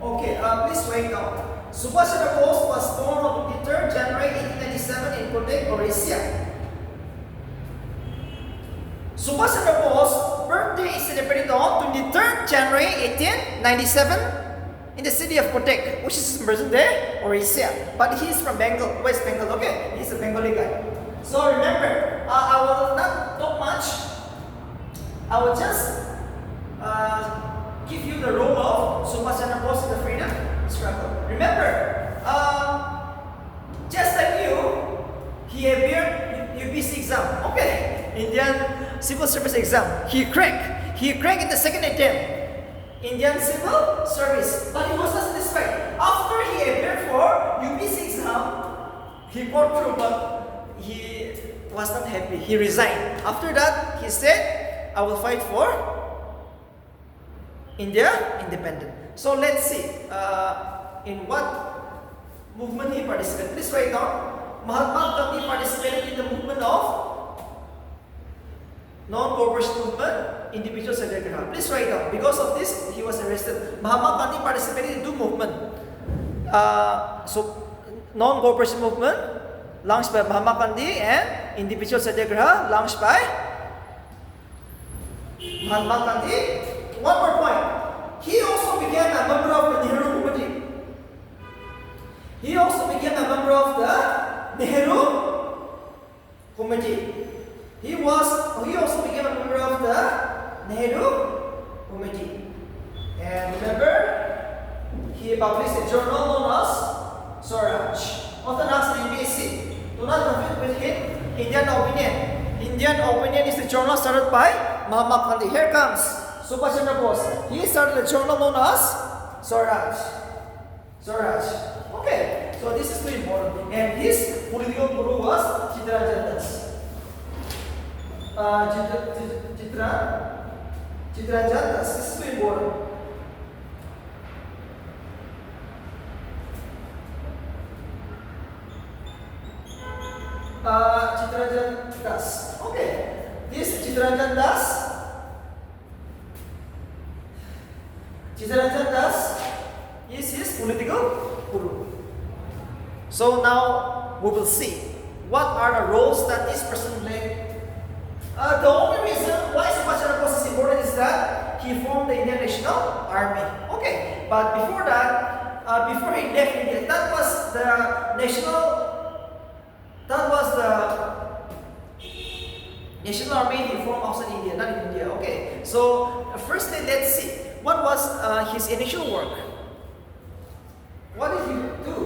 Speaker 1: Okay, please wait now. Subhash Chandra Bose was born on 23rd January 1897 in Kotek, Orissa. Subhash Chandra Bose's birthday is celebrated on 23rd January 1897 in the city of Kotek, which is in present day Orissa. But he is from Bengal, West Bengal. Okay, he's a Bengali guy. So remember, I will not talk much. I will just give you the role of Subhash Chandra Bose in the freedom struggle. Remember, just like you, he appeared UPC exam. Okay, Indian Civil Service exam. He cracked in the second attempt. Indian Civil Service, but he was not satisfied. After he appeared for UPC exam, He fought through, but he was not happy. He resigned. After that, he said, I will fight for India independent. So let's see in what movement he participated. Please write down. Mahatma Gandhi participated in the movement of non-cooperation movement, individual satyagraha. Please write down. Because of this, he was arrested. Mahatma Gandhi participated in two movements. So non-cooperation movement launched by Mahatma Gandhi and individual satyagraha launched by Mahatma Gandhi. One more point. He also became a member of the Nehru Committee. He also became a member of the Nehru Committee. He also became a member of the Nehru Committee. And remember, he published a journal known as Swaraj. Often asked in BSc, do not confuse with him, Indian Opinion. Indian Opinion is the journal started by Mahatma Gandhi. Here comes Subhash Chandra Bose. He started a journal known as Swaraj. Swaraj. Okay, so this is very important. And his political guru was Chandra. Chandra, this is very important. Chitrajan Das. Okay, this Chitrajan Das is his political guru. So now we will see what are the roles that this person played. The only reason why Subhash Chandra Bose is important is that he formed the Indian National Army. Okay, but before that, before he left India, that was the National Army he formed outside India, not in India. Okay, so firstly, let's see what was his initial work. What did he do?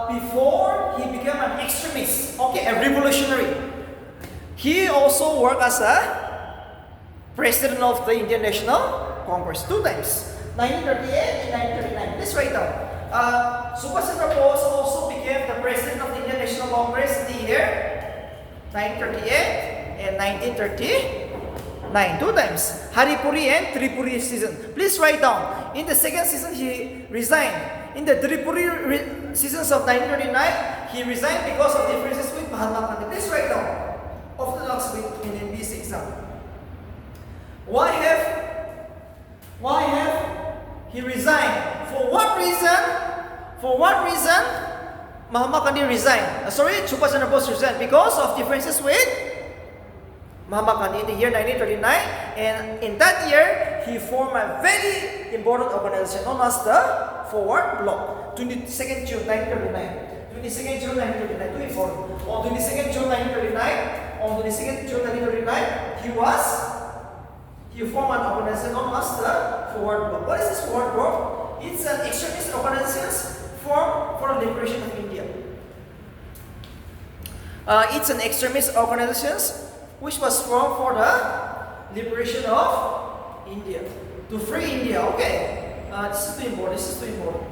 Speaker 1: Before he became an extremist, a revolutionary, he also worked as a president of the Indian National Congress 2 times, 1938 and 1939. Let's write down. Subhash Chandra Bose also became the president of the Indian National Congress in the year 1938 and 1939, 2 times. Haripuri and Tripuri season. Please write down. In the second season, he resigned. In the Tripuri seasons of 1939, he resigned because of differences with Mahatma Gandhi. Please write down. Often asked in NBC exam. Why have he resigned? For what reason? Mahatma Gandhi resigned. Subhash Chandra Bose resigned because of differences with Mahatma Gandhi in the year 1939, and in that year he formed a very important organization known as the Forward Bloc. 22nd June 1939. 22nd June 1939. Too important. On 22nd June 1939, he formed an organization known as the Forward Bloc. What is this Forward Bloc? It's an extremist organization formed for the liberation of India. It's an extremist organization which was formed for the liberation of India, to free India. Okay, this is too important.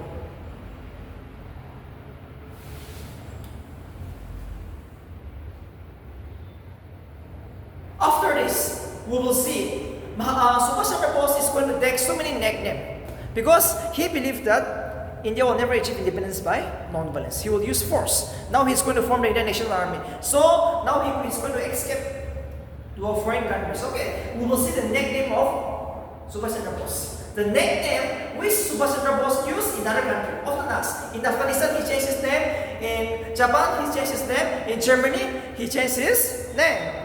Speaker 1: After this, we will see Subhash Chandra Bose is going to take so many nicknames because he believed that India will never achieve independence by non-violence. He will use force. Now he's going to form the Indian National Army. So now he's going to escape to a foreign countries. Okay, we will see the nickname of Subhash Chandra Bose. The nickname which Subhash Chandra Bose used in other country, often asked. In Afghanistan, he changed his name. In Japan, he changed his name. In Germany, he changed his name.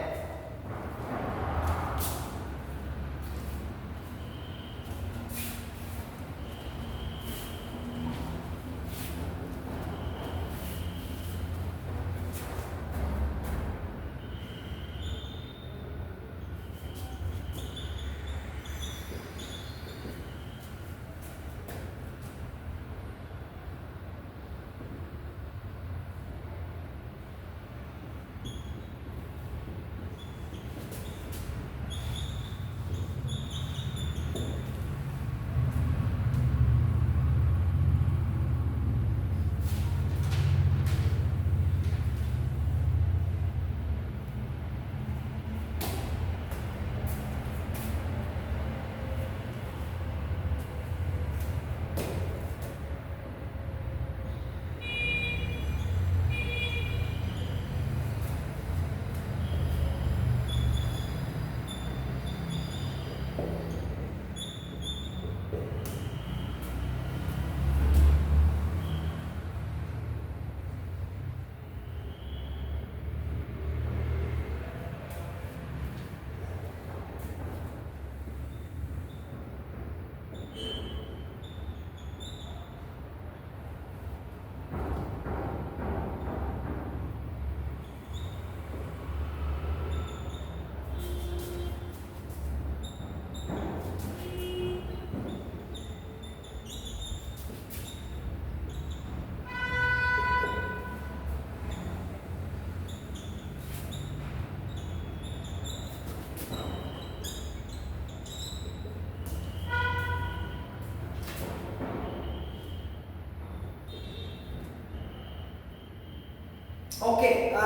Speaker 1: Okay,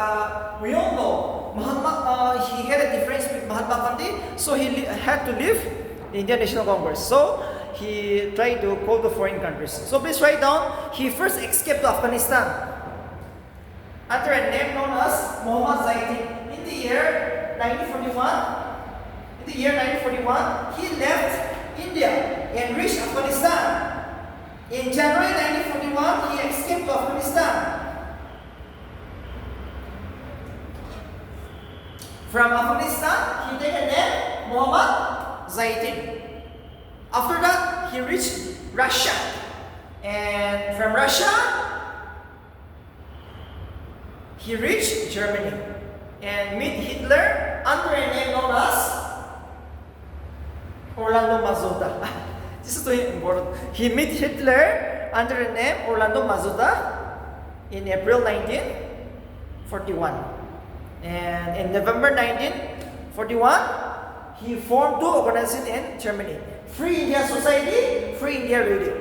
Speaker 1: we all know Mahatma, he had a difference with Mahatma Gandhi, so he had to leave the Indian National Congress. So he tried to go to foreign countries. So please write down, he first escaped to Afghanistan under a name known as Muhammad Zaidi. In the year 1941, he left India and reached Afghanistan. In January 1941, he escaped to Afghanistan. From Afghanistan, he took a name Muhammad Zaidi. After that, he reached Russia. And from Russia, he reached Germany and meet Hitler under a name known as Orlando Mazzotta. This is very important. He met Hitler under the name Orlando Mazzotta in April 1941. And in November 1941, he formed two organizations in Germany. Free India Society, Free India Radio.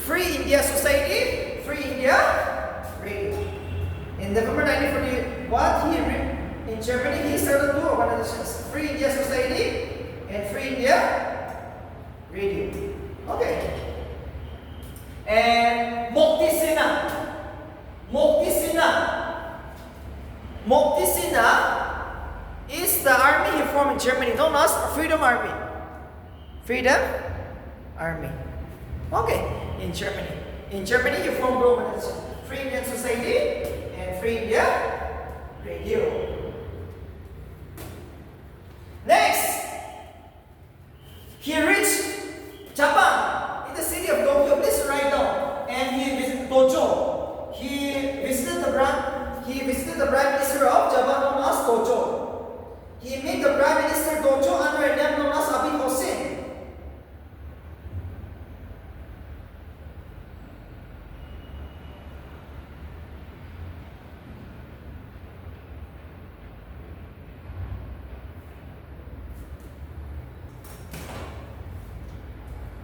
Speaker 1: Free India Society, Free India Radio. In November 1941, in Germany, he started two organizations. Free India Society and Free India Radio. Okay. And Mukti Sena. Mukti Sena is the army he formed in Germany, known as Freedom Army. Freedom Army. Okay, in Germany. In Germany, he formed two organizations. Free Indian Society and Free India Radio. Next, he reached Japan in the city of Tokyo. Please write down. And he visited Tocho. He visited the Prime Minister of Japan known as Tocho. He met the Prime Minister Tocho under a name known as Abid Hossein.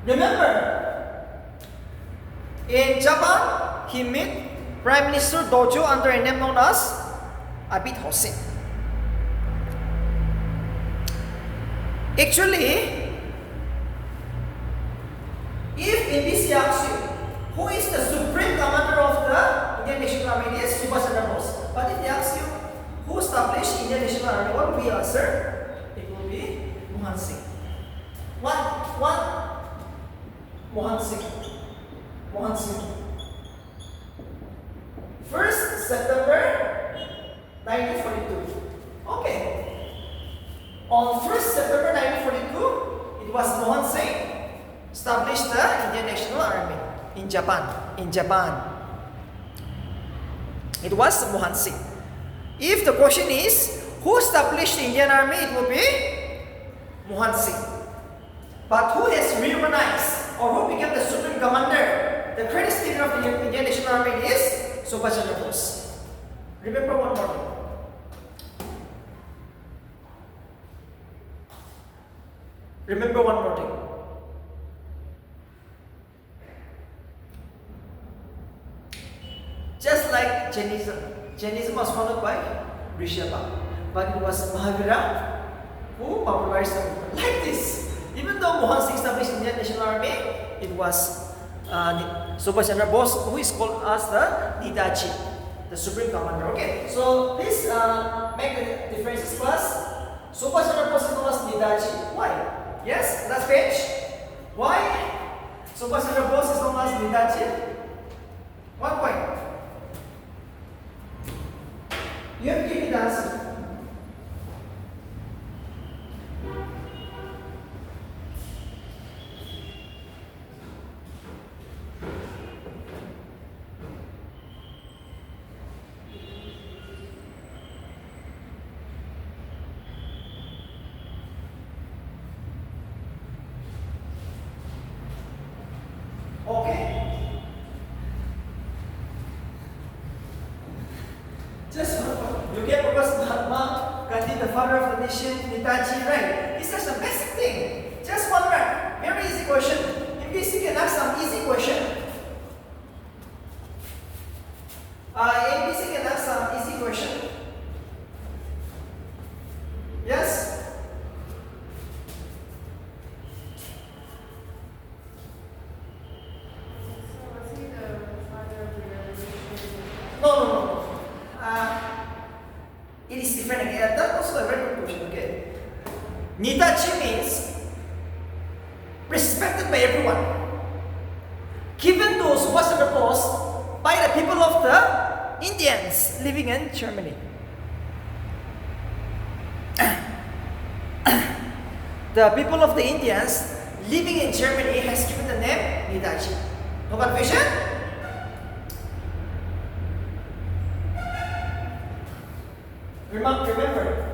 Speaker 1: Remember, in Japan, he met Prime Minister Dojo under a name known as Abid Hossein. Actually, If NBC asks you, who is the supreme commander of the Indian National Army? It is Subhash Chandra Bose. But if they ask you, who established Indian National Army? What will be answer? It will be Mohan Singh. One. Mohan Singh. Mohan Singh. 1st September 1942. Okay. On 1st September 1942, it was Mohan Singh established the Indian National Army in Japan. It was Mohan Singh. If the question is, who established the Indian Army? It will be Mohan Singh. But who has reorganized or who became the supreme commander, the greatest leader of the Indian National Army is Subhash Chandra Bose. Remember one more thing. Remember one more thing. Just like Jainism was founded by Rishabha, but it was Mahavira who popularized the movement. Like this, even though Mohan Singh established Indian National Army, it was Subhash Chandra Bose who is called as the Netaji, the supreme commander. Okay, so please make the differences, class. Subhash Chandra Bose is known as Netaji. Why? Yes, last page. Why Subhash Chandra Bose is known as Netaji? 1 point. You have to give me the answer. Okay. Just one point. You get because Mahatma, Gandhi, the father of the nation, Netaji, right? It's just a basic thing. Just one word. Very easy question. If you can ask some easy question. ABC can ask some easy question. Yes? No. It is different again. That's also a very good question. Okay. Netaji means respected by everyone. Given to Subhash Chandra Bose by the people of the Indians living in Germany. The people of the Indians living in Germany has given the name Netaji. No confusion? Remember.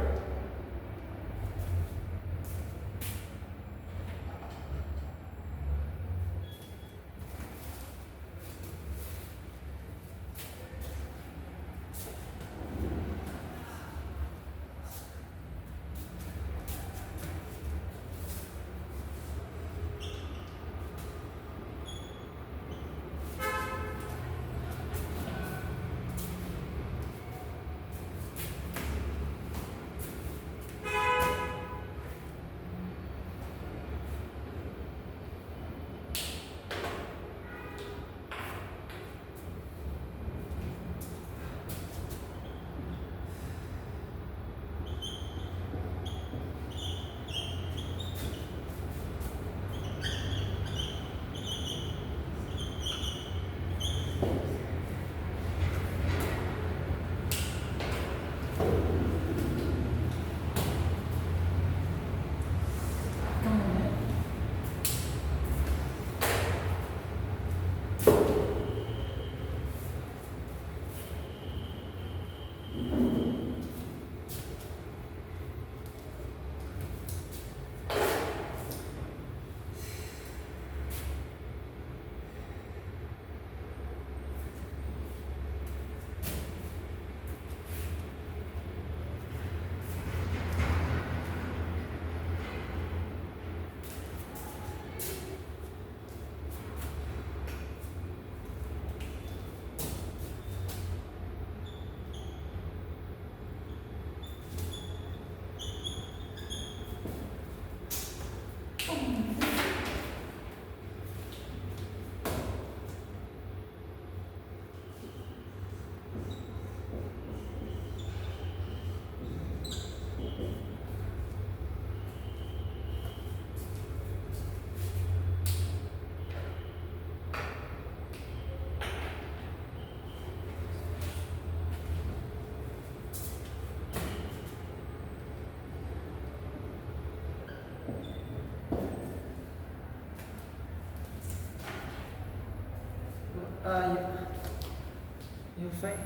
Speaker 1: You find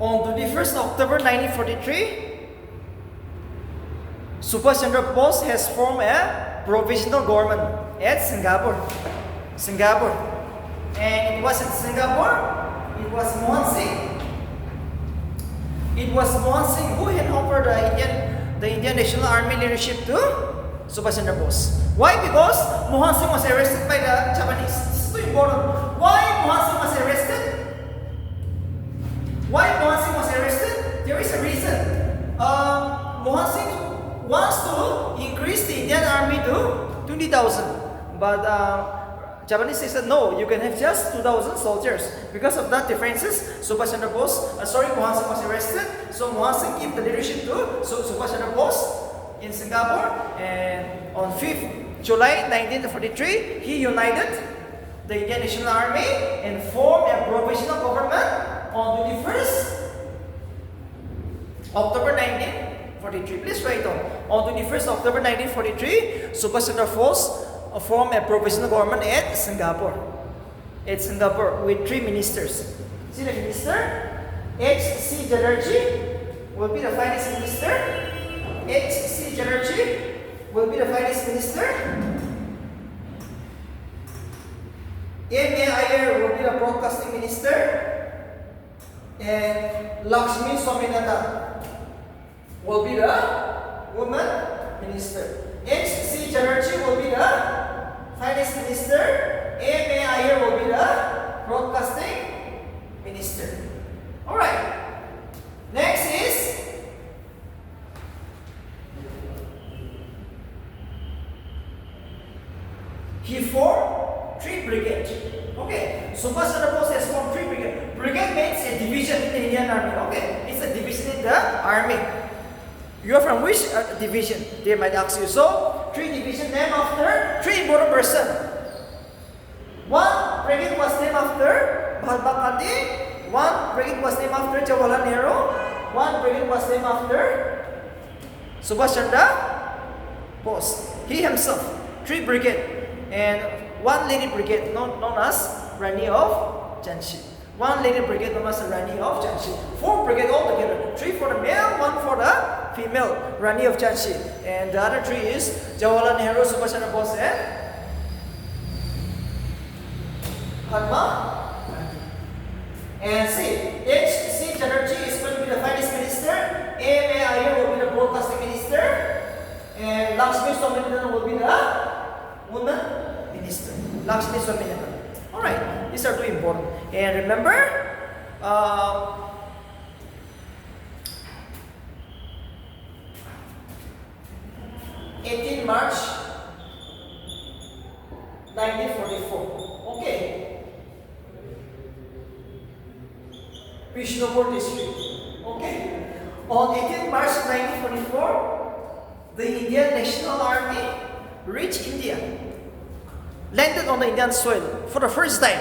Speaker 1: on 21st October 1943, Subhash Chandra Bose has formed a provisional government at Singapore. And it was in Singapore, it was Mohan Singh who had offered the Indian National Army leadership to Subhash Chandra Bose. Why? Because Mohan Singh was arrested by the Japanese. This is too important. Why Mohan Singh was arrested? Why Mohan Singh was arrested? There is a reason. Mohan Singh wants to increase the Indian army to 20,000. But Japanese said, no, you can have just 2,000 soldiers. Because of that differences, Mohan Singh was arrested. So Mohan Singh gave the leadership to Subhash Chandra Bose in Singapore. And on 5th July 1943, he united the Indian National Army and formed a provisional government on 21st October 1943. Please write down. On 21st October 1943, Subhash Chandra Bose formed a provisional government at Singapore. With 3 ministers. See the minister? H.C. Chatterjee will be the finance minister. H.C. Chatterjee will be the finance minister. M.A. Iyer will be the broadcasting minister. And Lakshmi Swaminathan will be the woman minister. H.C. Chatterjee will be the finance minister. M.A. Iyer will be the broadcasting minister. Alright. Next is he formed 3 brigades. Okay. Subhash Chandra Bose has formed 3 brigades. Brigade means a division in the Indian Army. Okay. It's a division in the army. You are from which division? They might ask you. So, 3 divisions named after 3 important persons. 1 brigade was named after Mahatma Gandhi. 1 brigade was named after Jawaharlal Nehru. 1 brigade was named after Subhash Chandra Bose. He himself. 3 brigade. And 1 lady brigade known as Rani of Jhansi. 1 lady brigade known as Rani of Jhansi. 4 brigade altogether. 3 for the male, 1 for the female, Rani of Jhansi. And the other 3 is Jawaharlal Nehru, Subhash Chandra Bose, and Mahatma. And see, H.C. Chatterjee is going to be the finance minister. M.A. Iyer will be the broadcasting minister. And Lakshmi Swaminathan will be the woman minister. Lakshmi Swaminathan. Alright, these are two important. And remember, 18 March 1944. Okay. Bishnupur district. Okay. On 18 March 1944, the Indian National Army reached India, landed on the Indian soil for the first time.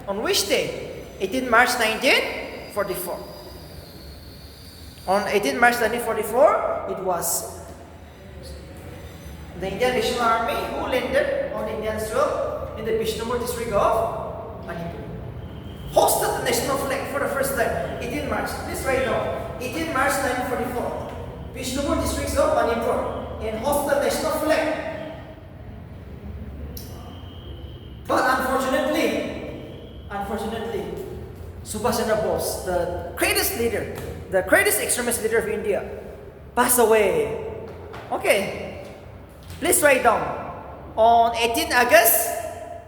Speaker 1: On which day? 18 March 1944. On 18 March 1944, it was the Indian National Army who landed on Indian soil in the Bishnupur district of Manipur. Hosted the national flag for the first time, 18 March. This right now, 18 March 1944. Bishnupur district of Manipur and hosted the national flag. But unfortunately, Subhash Chandra Bose, the greatest leader, the greatest extremist leader of India, passed away. Okay, please write down. On 18 August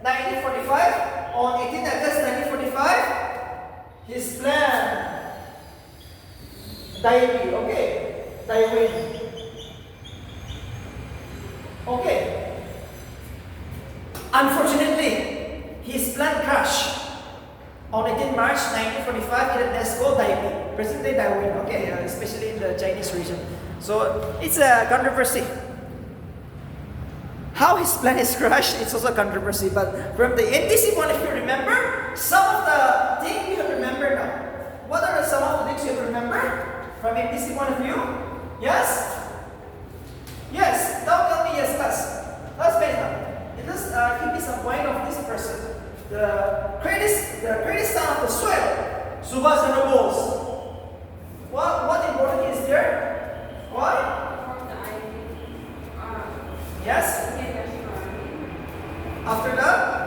Speaker 1: 1945, on 18 August 1945, his plan died. Okay, died. Okay. Unfortunately, his plan crashed on 18 March 1945 in Nesco, Taipei, present-day Taiwan. Okay, especially in the Chinese region. So it's a controversy. How his plan is crashed, it's also a controversy. But from the NTC point of view, remember some of the things you have to remember now. What are some of the things you have to remember from NTC point of view? Yes? Yes. Don't tell me yes, class. Class based on. Just give me some point of this person. The greatest son of the soil, Subhash Chandra Bose. What important is there? Why? Yes. After that.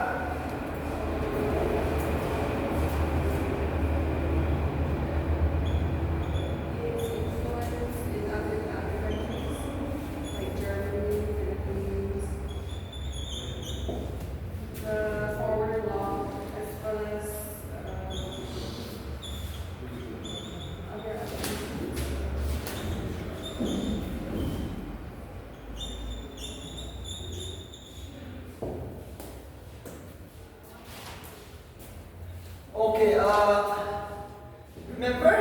Speaker 1: Okay, remember?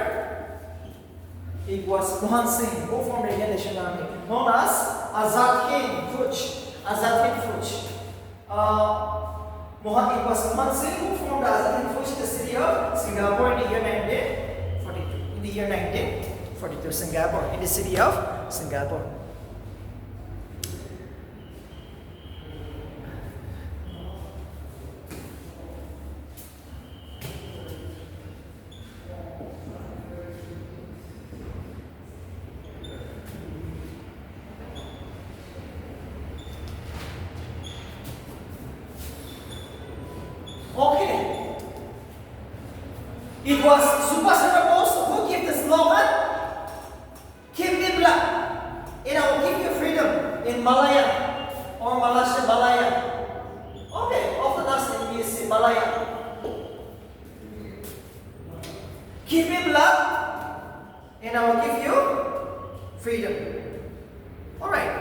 Speaker 1: It was Mohan Singh who formed the Indian National Army, known as Azad Hind Fauj. Azad Hind Fauj. It was Mohan Singh who formed the Azad Hind Fauj in the city of Singapore in the year 1942. In the year 1942, Singapore, in the city of Singapore. Okay. It was Subhash Chandra Bose who gave the slogan, "Give me blood, and I will give you freedom," in Malaya or Malaysia, Malaya. Okay, often asked in BSc, Malaya. Give me blood, and I will give you freedom. Alright.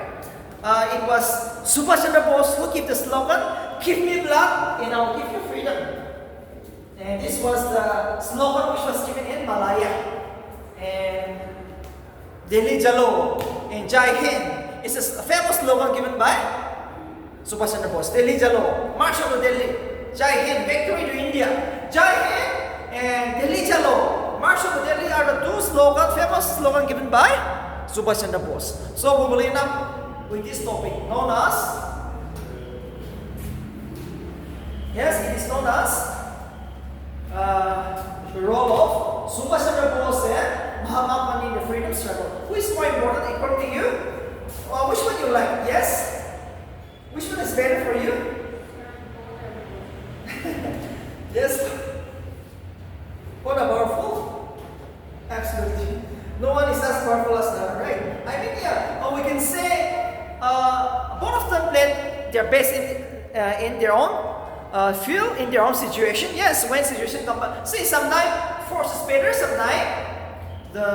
Speaker 1: It was Subhash Chandra Bose who gave the slogan, "Give me blood, and I will give you freedom." And this was the slogan which was given in Malaya. And Delhi Jalo and Jai Hind is a famous slogan given by Subhash Chandra Bose. Delhi Jalo, March over Delhi. Jai Hind, victory to India. Jai Hind and Delhi Jalo, March over Delhi are the two famous slogan given by Subhash Chandra Bose. So we will end up with this topic known as, yes, it is known as the role of Subhash Chandra Bose and Mahatma in the freedom struggle. Who is more important according to you? Which one you like? Yes? Which one is better for you? Yes? What are powerful? Absolutely. No one is as powerful as the other, right? I mean, yeah, we can say both of them played their best in their own feel in their own situation. Yes, when situation comes, see, sometimes force is better, sometimes the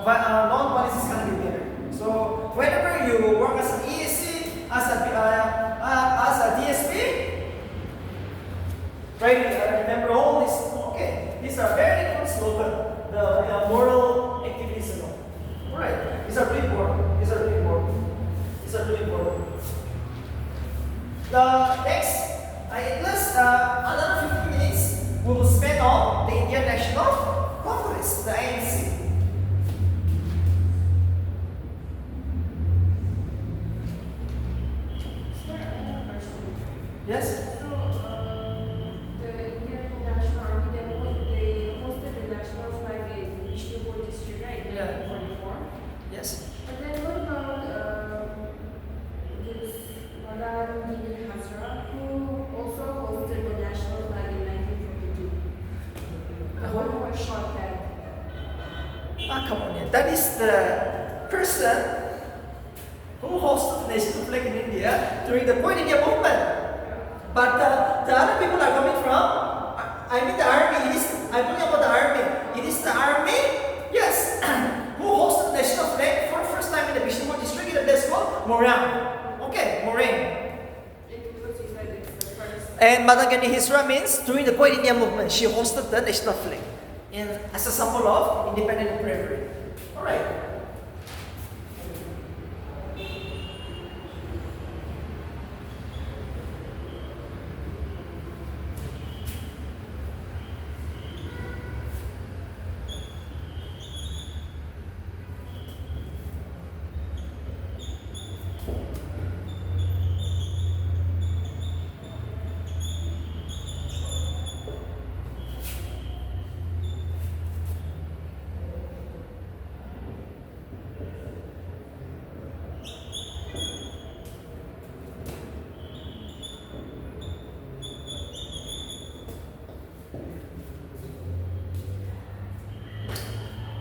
Speaker 1: non-violence is going to be better. So whenever you work as an ESC, as a DSP, right? Remember all this. Okay, these are very good slogan. The moral activities and all. Alright, these are really important. These are really important. These are really important. The next, at least another 15 minutes, we will spend on the Indian National Congress, the ANC. Yes? Yes.
Speaker 2: But then what about this Gandhi who also hosted the national flag in 1942? The one who was shot dead.
Speaker 1: Come on, yeah. That is the person who hosted the national flag in India during the Quit India movement. But the other people are coming from, I mean the army. I'm talking about the army. It is the army, yes, who hosted the national flag for the first time in the Bishnupur district in a place called Morang. Okay, Morang. And Mahatma Gandhi Hisra means during the Quit India movement, she hosted the national flag as a symbol of independent bravery. Alright.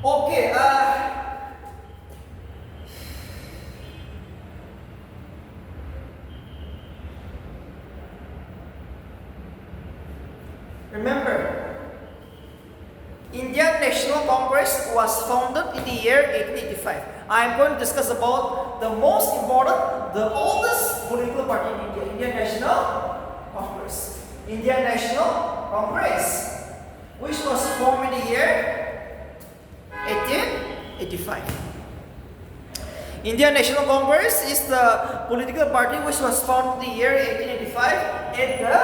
Speaker 1: Okay, remember, Indian National Congress was founded in the year 1885. I am going to discuss about the most important, the oldest political party in India, Indian National Congress. Indian National Congress, which was formed in the year 1885. Indian National Congress is the political party which was formed in the year 1885 at the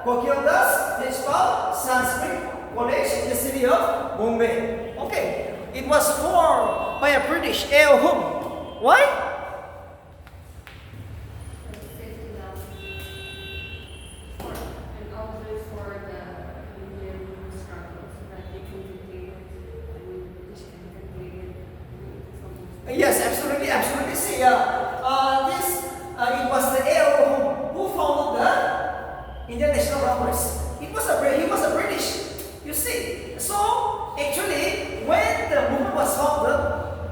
Speaker 1: Kokildas Principal Sanskrit College in the city of Bombay. Okay, it was formed by a British A.O. whom? Why? Yes, absolutely, absolutely. See, it was the AO who founded the Indian National Congress. He was a British. You see, so actually, when the movement was founded,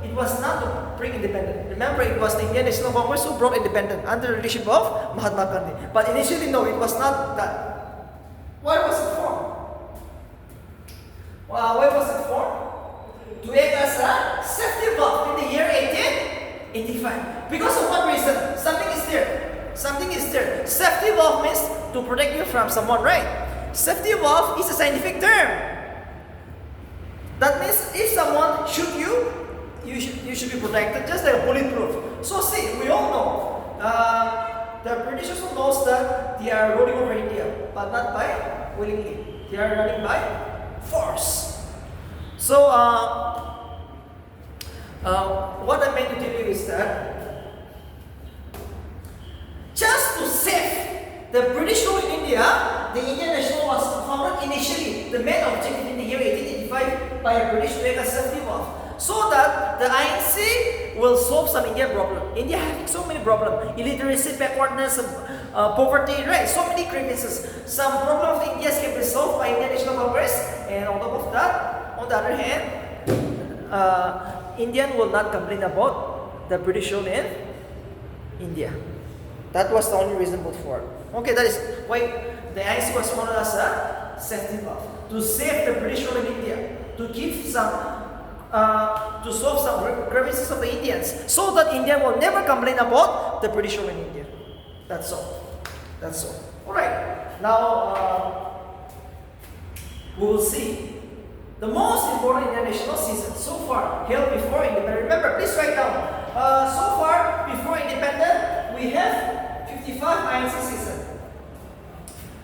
Speaker 1: it was not to bring independence. Remember, it was the Indian National Congress who brought independence under the leadership of Mahatma Gandhi. But initially, no, it was not that. Why was it formed? Why was it formed? To act as a safety valve in the year 1885. Because of what reason? Something is there. Something is there. Safety valve means to protect you from someone, right? Safety valve is a scientific term. That means if someone shoot you, you should be protected, just like a bulletproof. So see, we all know the British also knows that they are rolling over India, but not by willingly. They are running by force. So, what I meant to tell you is that just to save the British rule in India, the Indian National was founded initially. The main objective in the year 1885 by a British to make a safety valve, so that the ANC will solve some Indian problem. India having so many problems: illiteracy, backwardness, poverty, right? So many grievances. Some problem of India can be solved by Indian National Congress, and on top of that. On the other hand, Indian will not complain about the British rule in India. That was the only reason put forward. Okay, that is why the INC was founded as a safety valve to save the British rule in India, to give some, to solve some grievances of the Indians, so that India will never complain about the British rule in India. That's all. That's all. All right. Now we will see the most important international season so far held before independence. Remember, please write down. So far before independence, we have 55 INC seasons.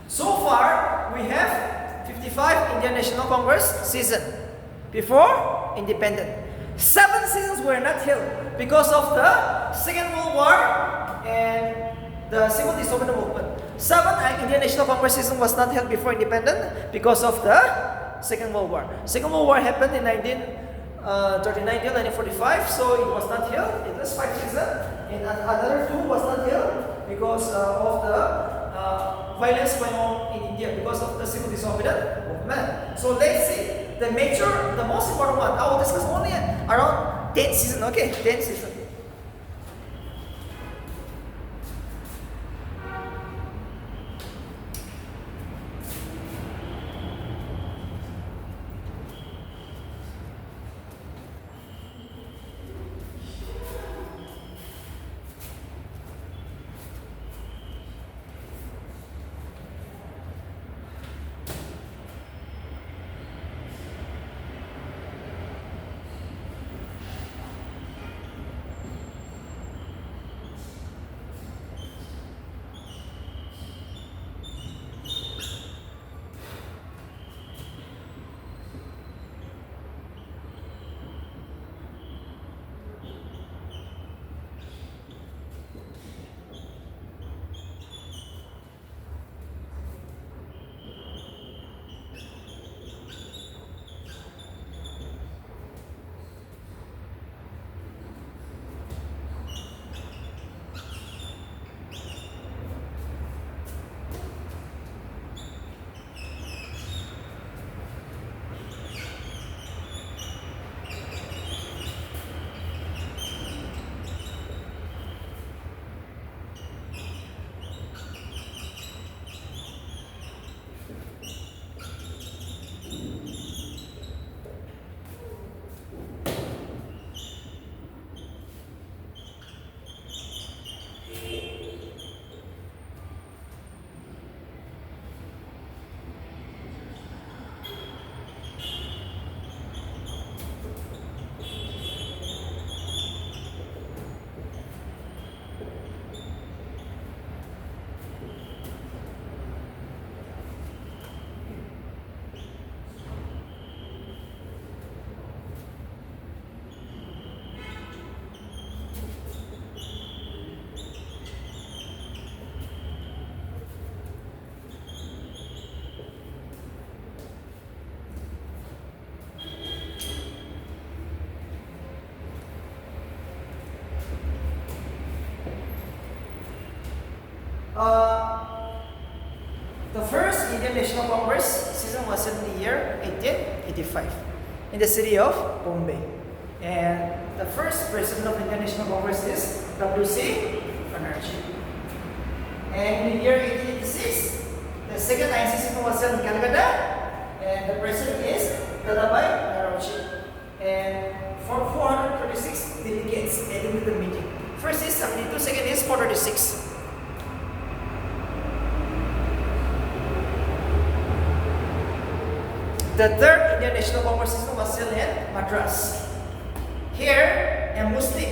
Speaker 1: So far, we have 55 Indian National Congress season before independence. 7 seasons were not held because of the Second World War and the civil disobedience movement. 7 Indian National Congress season was not held before independence because of the Second World War. Second World War happened in 1939 till 1945, so it was not held. It was 5 seasons, and another 2 was not held because of the violence going on in India because of the civil disobedience movement. So let's see the most important one. I will discuss only around 10 seasons. Okay, 10 seasons. The first Indian National Congress season was in the year 1885 in the city of Bombay. And the first president of the Indian National Congress is W.C. Banerjee. And in the year 1886, the second INC season was held in Calcutta, and the president is Dadabhai Naoroji. And for 436 delegates attended the meeting. First is 72, second is 436. The third Indian National Congress season was held in Madras. Here, a Muslim.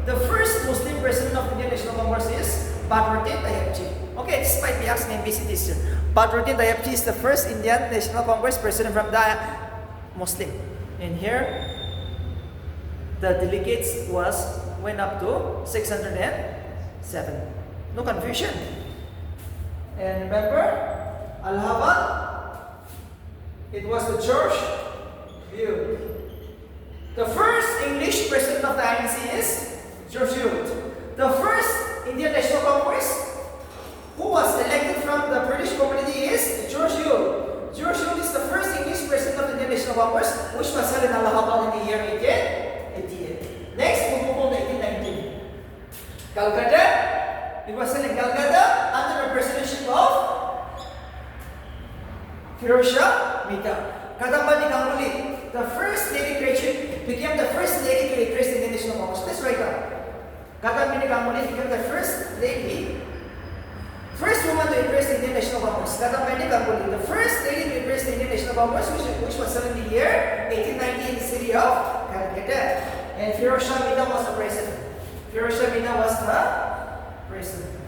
Speaker 1: The first Muslim president of the Indian National Congress is Badruddin Tayebji. Okay, this might be asked in MBC this year. Badruddin Tayebji is the first Indian National Congress president from the Muslim. And here, the delegates went up to 607. No confusion. And remember, Allahabad, it was the George Butte. The first English president of the INC is George Butte. The first Indian National Congress who was elected from the British community is George Butte. George Butte is the first English president of the Indian National Congress, which was held in Allahabad in the year 1888. Next, we move on to 1819. Calcutta. It was held in Calcutta under the presidency of Firosha Mehta. Kadambani Ganguly, the first lady graduate, became the first lady to address the Indian National Congress. Let's write down. Kadambani Ganguly became the first lady, first woman to address the Indian National Congress. Kadambani Ganguly, the first lady to address the Indian National Congress, which was held in the year 1890 in the city of Calcutta. And Firosha Mehta was the president. Firosha Mehta was the president.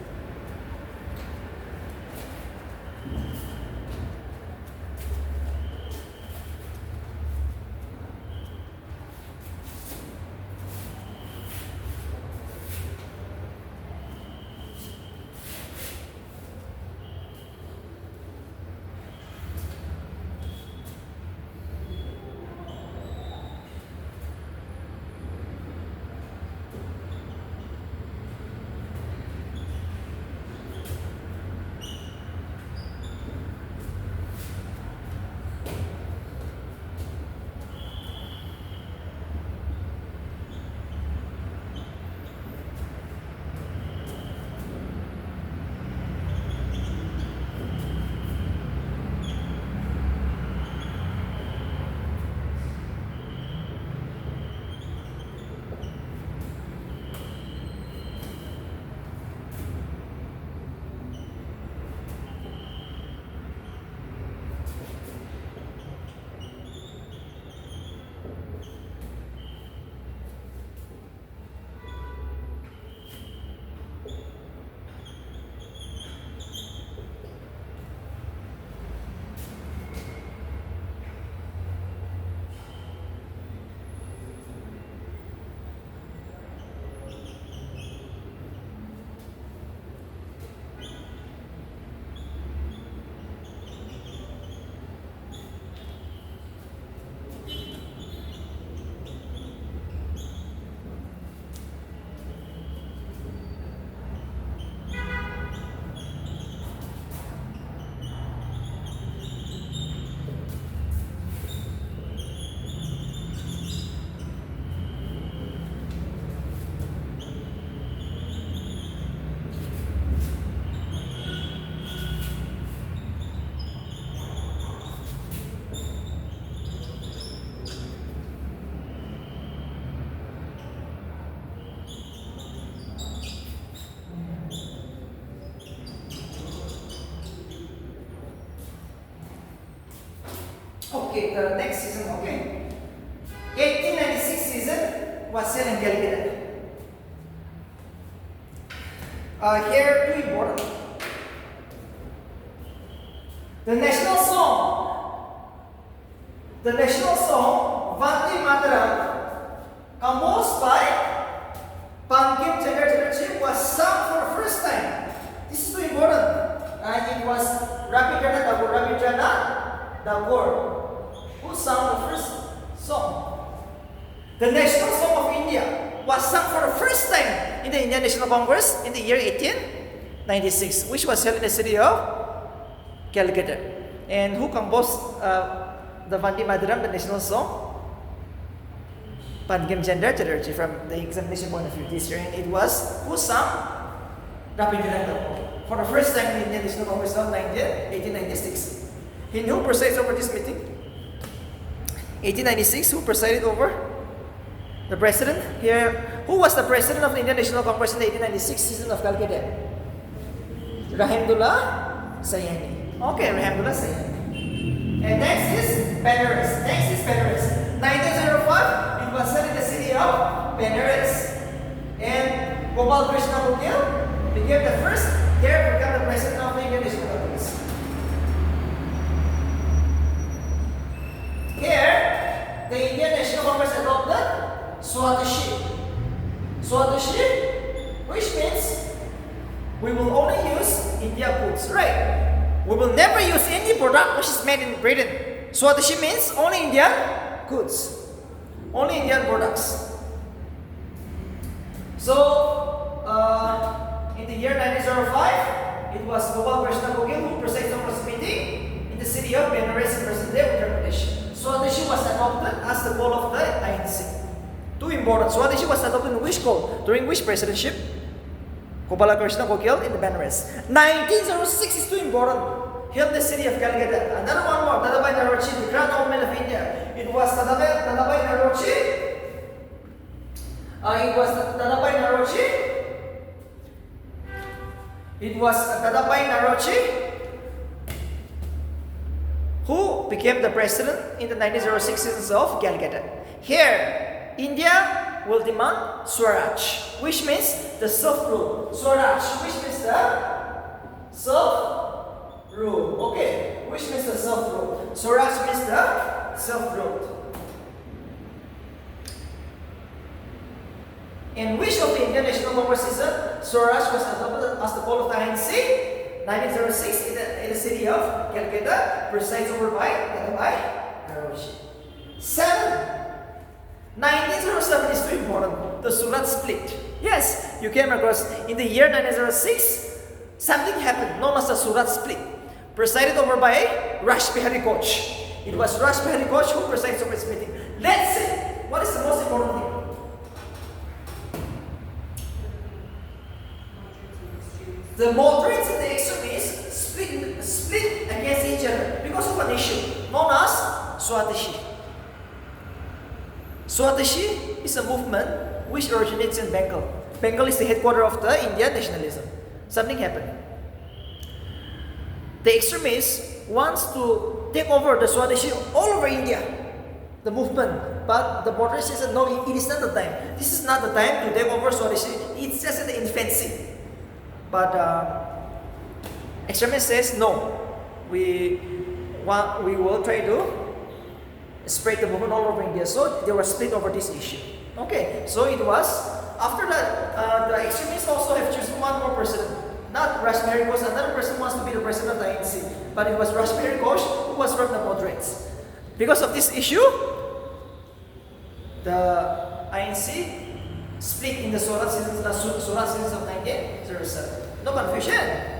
Speaker 1: Okay, the next season, okay. 1896 season was held in Calcutta. Here, two important. The national song, Vande Mataram, composed by Chandra was sung for the first time. This is too important. And it was Rabindranath Tagore who sang the first song. The national song of India was sung for the first time in the Indian National Congress in the year 1896, which was held in the city of Calcutta. And who composed the Vande Mataram, the national song? Chandra from the examination point of view this year. And it was who sang? Rabindranath Tagore for the first time in the Indian National Congress of 1896. And who presides over this meeting? 1896, who presided over? The president here. Who was the president of the Indian National Congress in the 1896 season of Calcutta? Rahimdullah Sayani. Okay, Rahimdullah Sayani. And next is Benares. 1905, it was held in the city of Benares. And Gopal Krishna Bukil became the first here to become the president of the Indian National Congress. Here, the Indian National Congress adopted Swadeshi. Swadeshi, which means we will only use India goods, right? We will never use any product which is made in Britain. Swadeshi means only Indian goods, only Indian products. So, in the year 1905, it was Gopal Krishna Bukil who presided over this meeting in the city of Benares in present-day Uttar Pradesh. Swadeshi was adopted as the goal of the INC. Two important. Swadeshi was adopted in which goal? During which presidency? Gopala Krishna Bukil in the Benares. 1906 is too important. Held in the city of Calcutta. Another one Grand Old Man of India. It was Tadabai Naroji. It was Tadabai Naroji. It was Tadabai Naroji who became the president in the 1906 census of Calcutta. Here, India will demand Swaraj, which means the self-rule. Swaraj, which means the self-rule. Okay, which means the self-rule. Swaraj means the self-rule. In which of the Indian National Congress season, Swaraj was adopted as the goal of the INC? 1906 in the city of Calcutta, presided over by Naroji. 1907 is too important. The Surat split. Yes, you came across in the year 1906, something happened known as the Surat split, presided over by Rash Bihari Ghosh. It was Rash Bihari Ghosh who presides over this meeting. Let's see what is the most important thing. The moderates and the extremists split against each other because of an issue known as Swadeshi. Swadeshi is a movement which originates in Bengal. Bengal is the headquarters of the Indian nationalism. Something happened. The extremists wants to take over the Swadeshi all over India, the movement. But the moderates said, no, it is not the time. This is not the time to take over Swadeshi. It's just in the infancy. But extremist says no. We will try to spread the movement all over India. So they were split over this issue. Okay, so it was after that the extremists also have chosen one more president. Not Rash Bihari Ghosh. Another person wants to be the president of the INC, but it was Rash Bihari Ghosh who was from the moderates. Because of this issue, the INC split in the Surat seasons of 1907. No confusion.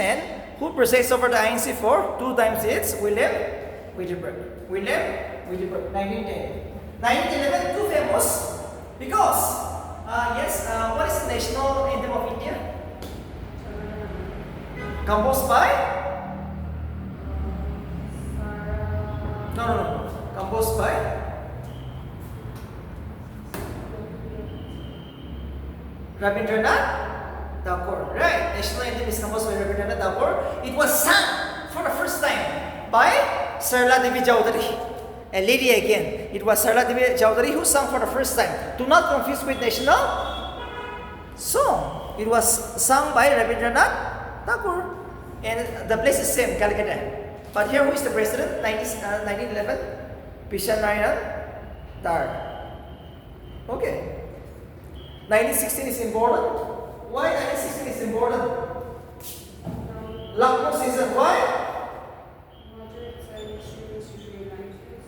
Speaker 1: Englishman who presides over the INC for 2 times it's William Willibrord. 1910. 1911, too famous because, what is the national anthem of India? Composed by? No. Composed by? Rabindranath Tagore. Right. National anthem is composed by Rabindranath Tagore. It was sung for the first time by Sarla Devi Chowdhury. A lady again. It was Sarla Devi Chowdhury who sang for the first time. Do not confuse with national song. It was sung by Rabindranath Tagore. And the place is same, Calcutta. But here who is the president? 1911? Pishan Narayan Dar. Okay. 1916 is important. Why 1916 is important? Lucknow season. Why?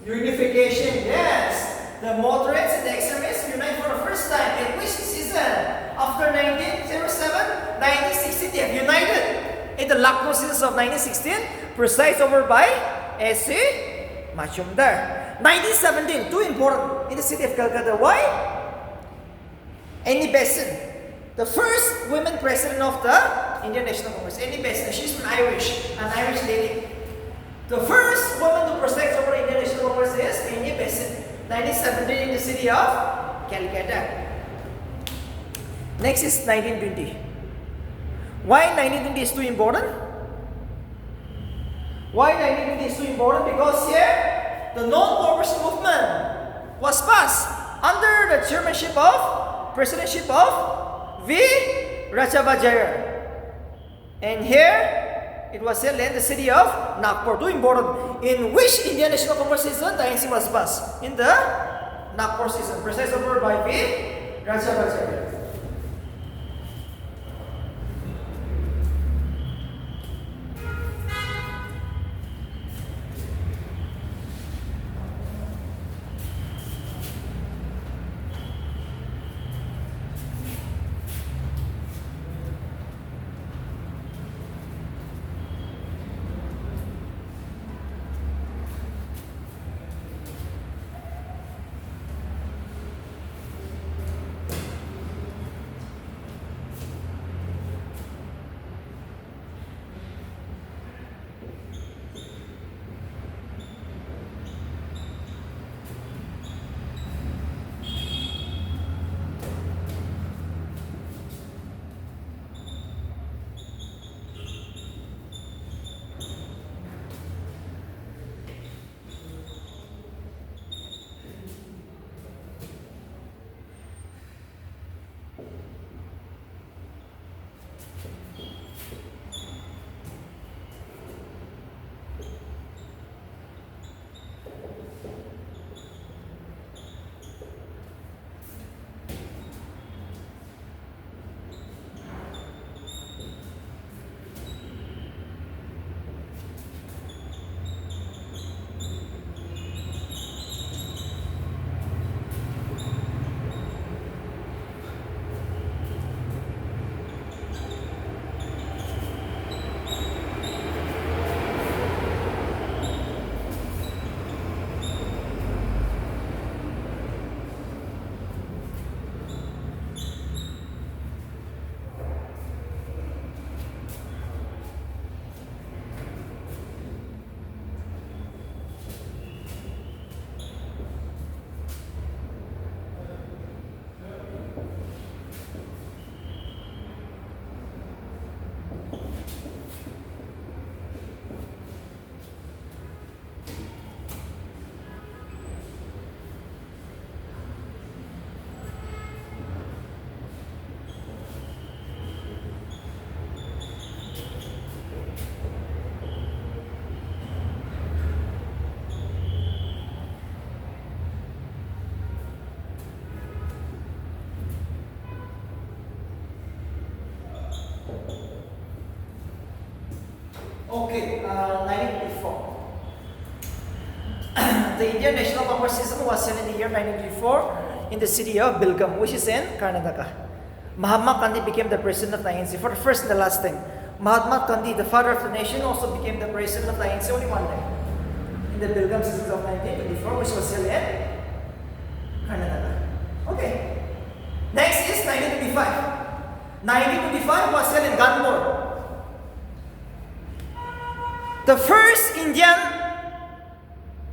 Speaker 1: Unification. Yes. The moderates and the extremists unite for the first time. In which season? After 1907, 1916 they have united. In the Lucknow season of 1916, presided over by S.C. Majumdar. 1917, too important, in the city of Calcutta. Why? Annie Besant, the first women president of the Indian National Congress. Annie Besant, she's from Irish, an Irish lady. The first woman to preside over Indian National Congress is Annie Besant. 1917 in the city of Calcutta. Next is 1920. Why 1920 is too important? Why 1920 is too important? Because here, the non-cooperation movement was passed under the presidency of V. Rajabajaya. And here, it was held in the city of Nagpur. Too important. In which Indian National Congress season the INC was passed? In the Nagpur season, presided over by V. Rajabajaya. Okay, 1984. The Indian National Congress season was held in the year 1984 in the city of Belgaum, which is in Karnataka. Mahatma Gandhi became the president of the INC for the first and the last time. Mahatma Gandhi, the father of the nation, also became the president of the ANC only one day. In the Pilgrim seasons of 1924, which was held in Karnataka. Okay. Next is 1925. 1925 was held in Ganmore. The first Indian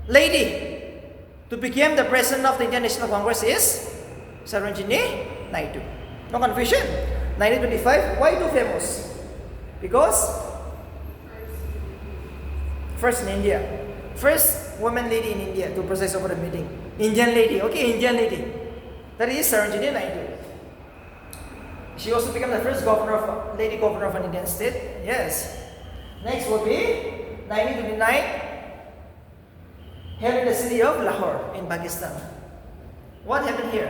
Speaker 1: lady to become the president of the Indian National Congress is Sarojini Naidu. No confusion. 1925. Why too famous? Because first in India. First woman lady in India to preside over the meeting. Indian lady. Okay, Indian lady. That is Sarojini Naidu. She also became the first lady governor of an Indian state. Yes. Next will be 1929, held in the city of Lahore in Pakistan. What happened here?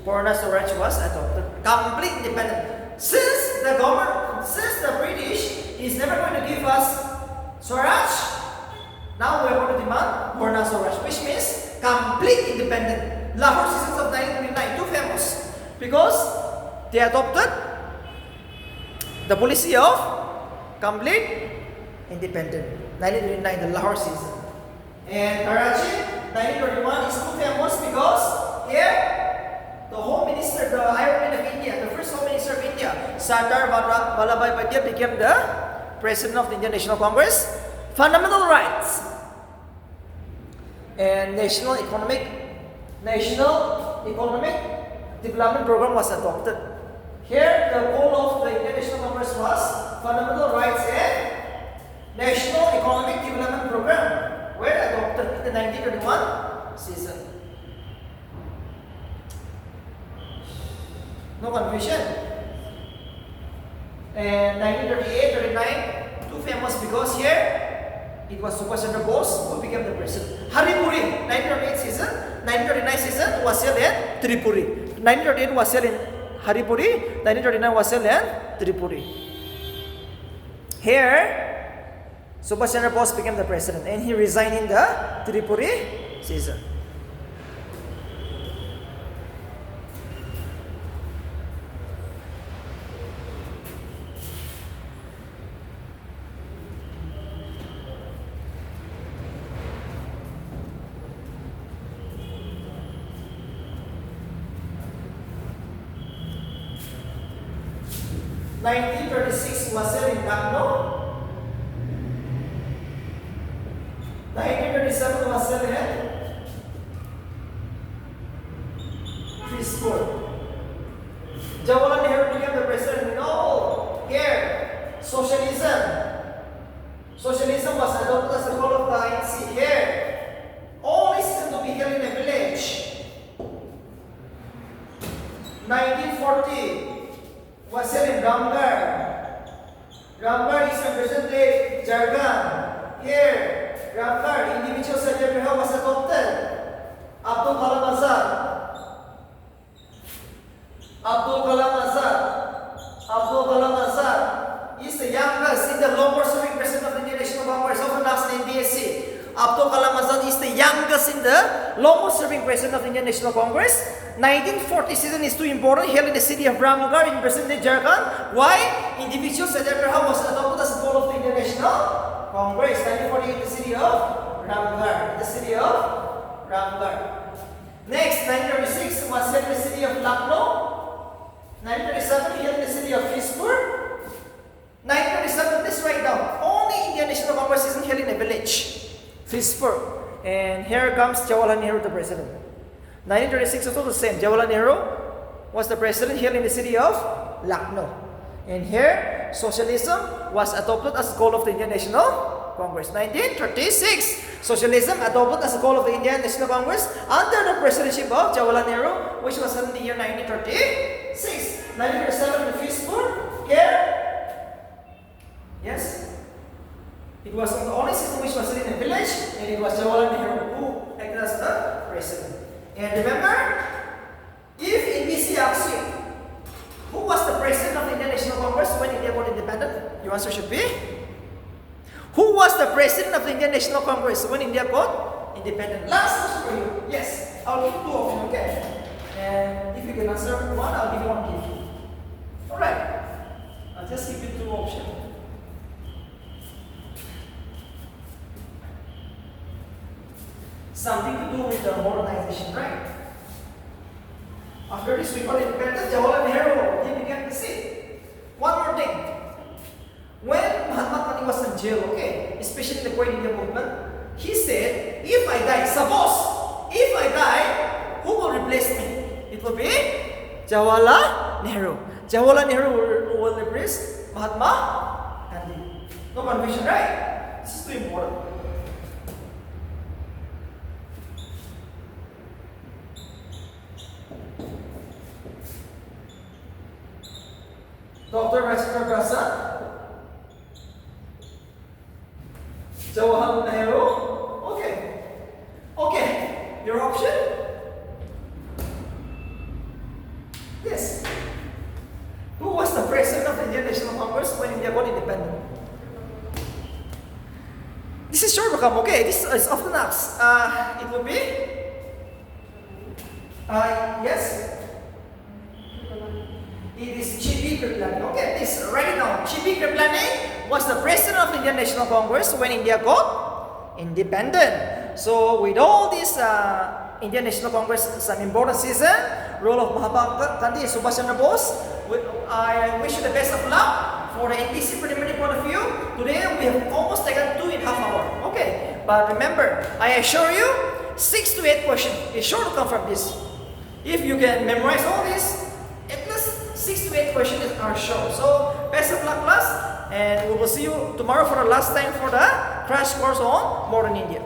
Speaker 1: Purna Swaraj was adopted. Complete independence. Since the British is never going to give us Swaraj, now we are going to demand Purna Swaraj, which means complete independence. Lahore citizens of 1929, too famous because they adopted the policy of complete independence. 1929, the Lahore season. And Karachi, 1931 is too famous because here the Home Minister, the Iron Man of India, the first Home Minister of India, Sardar Vallabhbhai Patel, became the President of the Indian National Congress. Fundamental rights and national economic development program was adopted. Here, the goal of the Indian National Congress was fundamental rights and national economic development program were adopted in the 1931 season. No confusion. And 1938-39, too famous because here it was Subhash Chandra Bose who became the president. Haripuri, 1938 season, 1939 season was held in Tripuri. 1938 was held in Haripuri, 1939 was held in Tripuri. Here, Subhash Chandra Bose became the president and he resigned in the Tripuri season. In 1936 was held in Lucknow. 1937 was held in Frisco. Jawaharlal Nehru became the president. No, here socialism was adopted as the goal of the ANC. Here, all is to be held in a village. 1940. Was held in Ramgarh. Ramgarh is present-day Jharkhand. Here, Ramgarh, individual satyagraha was adopted. Abdul Kalam Azad is the youngest in the longest-serving president of the Indian National Congress, often asked in DSC. Abdul Kalam Azad is the youngest in the longest-serving president of the Indian National Congress. 1940 season is too important, held in the city of Ramgarh in present-day Jharkhand. Why? Individual satyagraha was adopted as a goal of the Indian National Congress. 1948, the city of Ramgarh. Next, 1936 was held in the city of Lucknow. 1937 held in the city of Frisco. 1937, let's write down. Only Indian National Congress isn't held in a village. Frisco. And here comes Jawaharlal Nehru, the president. 1936 also the same. Jawaharlal Nehru was the president here in the city of Lucknow. And here, socialism was adopted as a goal of the Indian National Congress. 1936, socialism adopted as a goal of the Indian National Congress under the presidency of Jawaharlal Nehru, which was in the year 1936. 1937 in Frisco, here, yes, it was the only system which was in a village, and it was Jawaharlal Nehru who acted as the president. And remember, if NBC asks you, who was the president of the Indian National Congress when India got independent? Your answer should be, who was the president of the Indian National Congress when India got independent? Last question for you. Yes, I'll give two of you, okay? And if If you can answer one, I'll give you one gift. Alright. I'll just give you two options. Something to do with the modernization, right? After this, we got independence, Jawaharlal Nehru, he began to say, one more thing. When Mahatma Gandhi was in jail, okay, especially in the Quit India movement, he said, if I die, suppose, if I die, who will replace me? It will be Jawaharlal Nehru. Jawaharlal Nehru will replace Mahatma Gandhi. No confusion, right? This is too important. Dr. Rajendra Prasad, Jawaharlal Nehru. Okay. Okay. Your option? Yes. Who was the president of the Indian National Congress when India got independent? This is sure become okay. This is often asked. It will be. Yes. It is Chibi Kriplani. Okay, please write it down. Chibi Kriplani was the president of the Indian National Congress when India got independent. So with all this Indian National Congress, some important season, role of Mahatma Gandhi and Subhash Chandra Bose. I wish you the best of luck for the NPC preliminary point of view. Today we have almost taken 2.5 hours. Okay, but remember, I assure you, 6 to 8 questions is sure to come from this. If you can memorize all this, at least 6 to 8 questions are sure. So best of luck, class, and we will see you tomorrow for the last time for the crash course on modern India.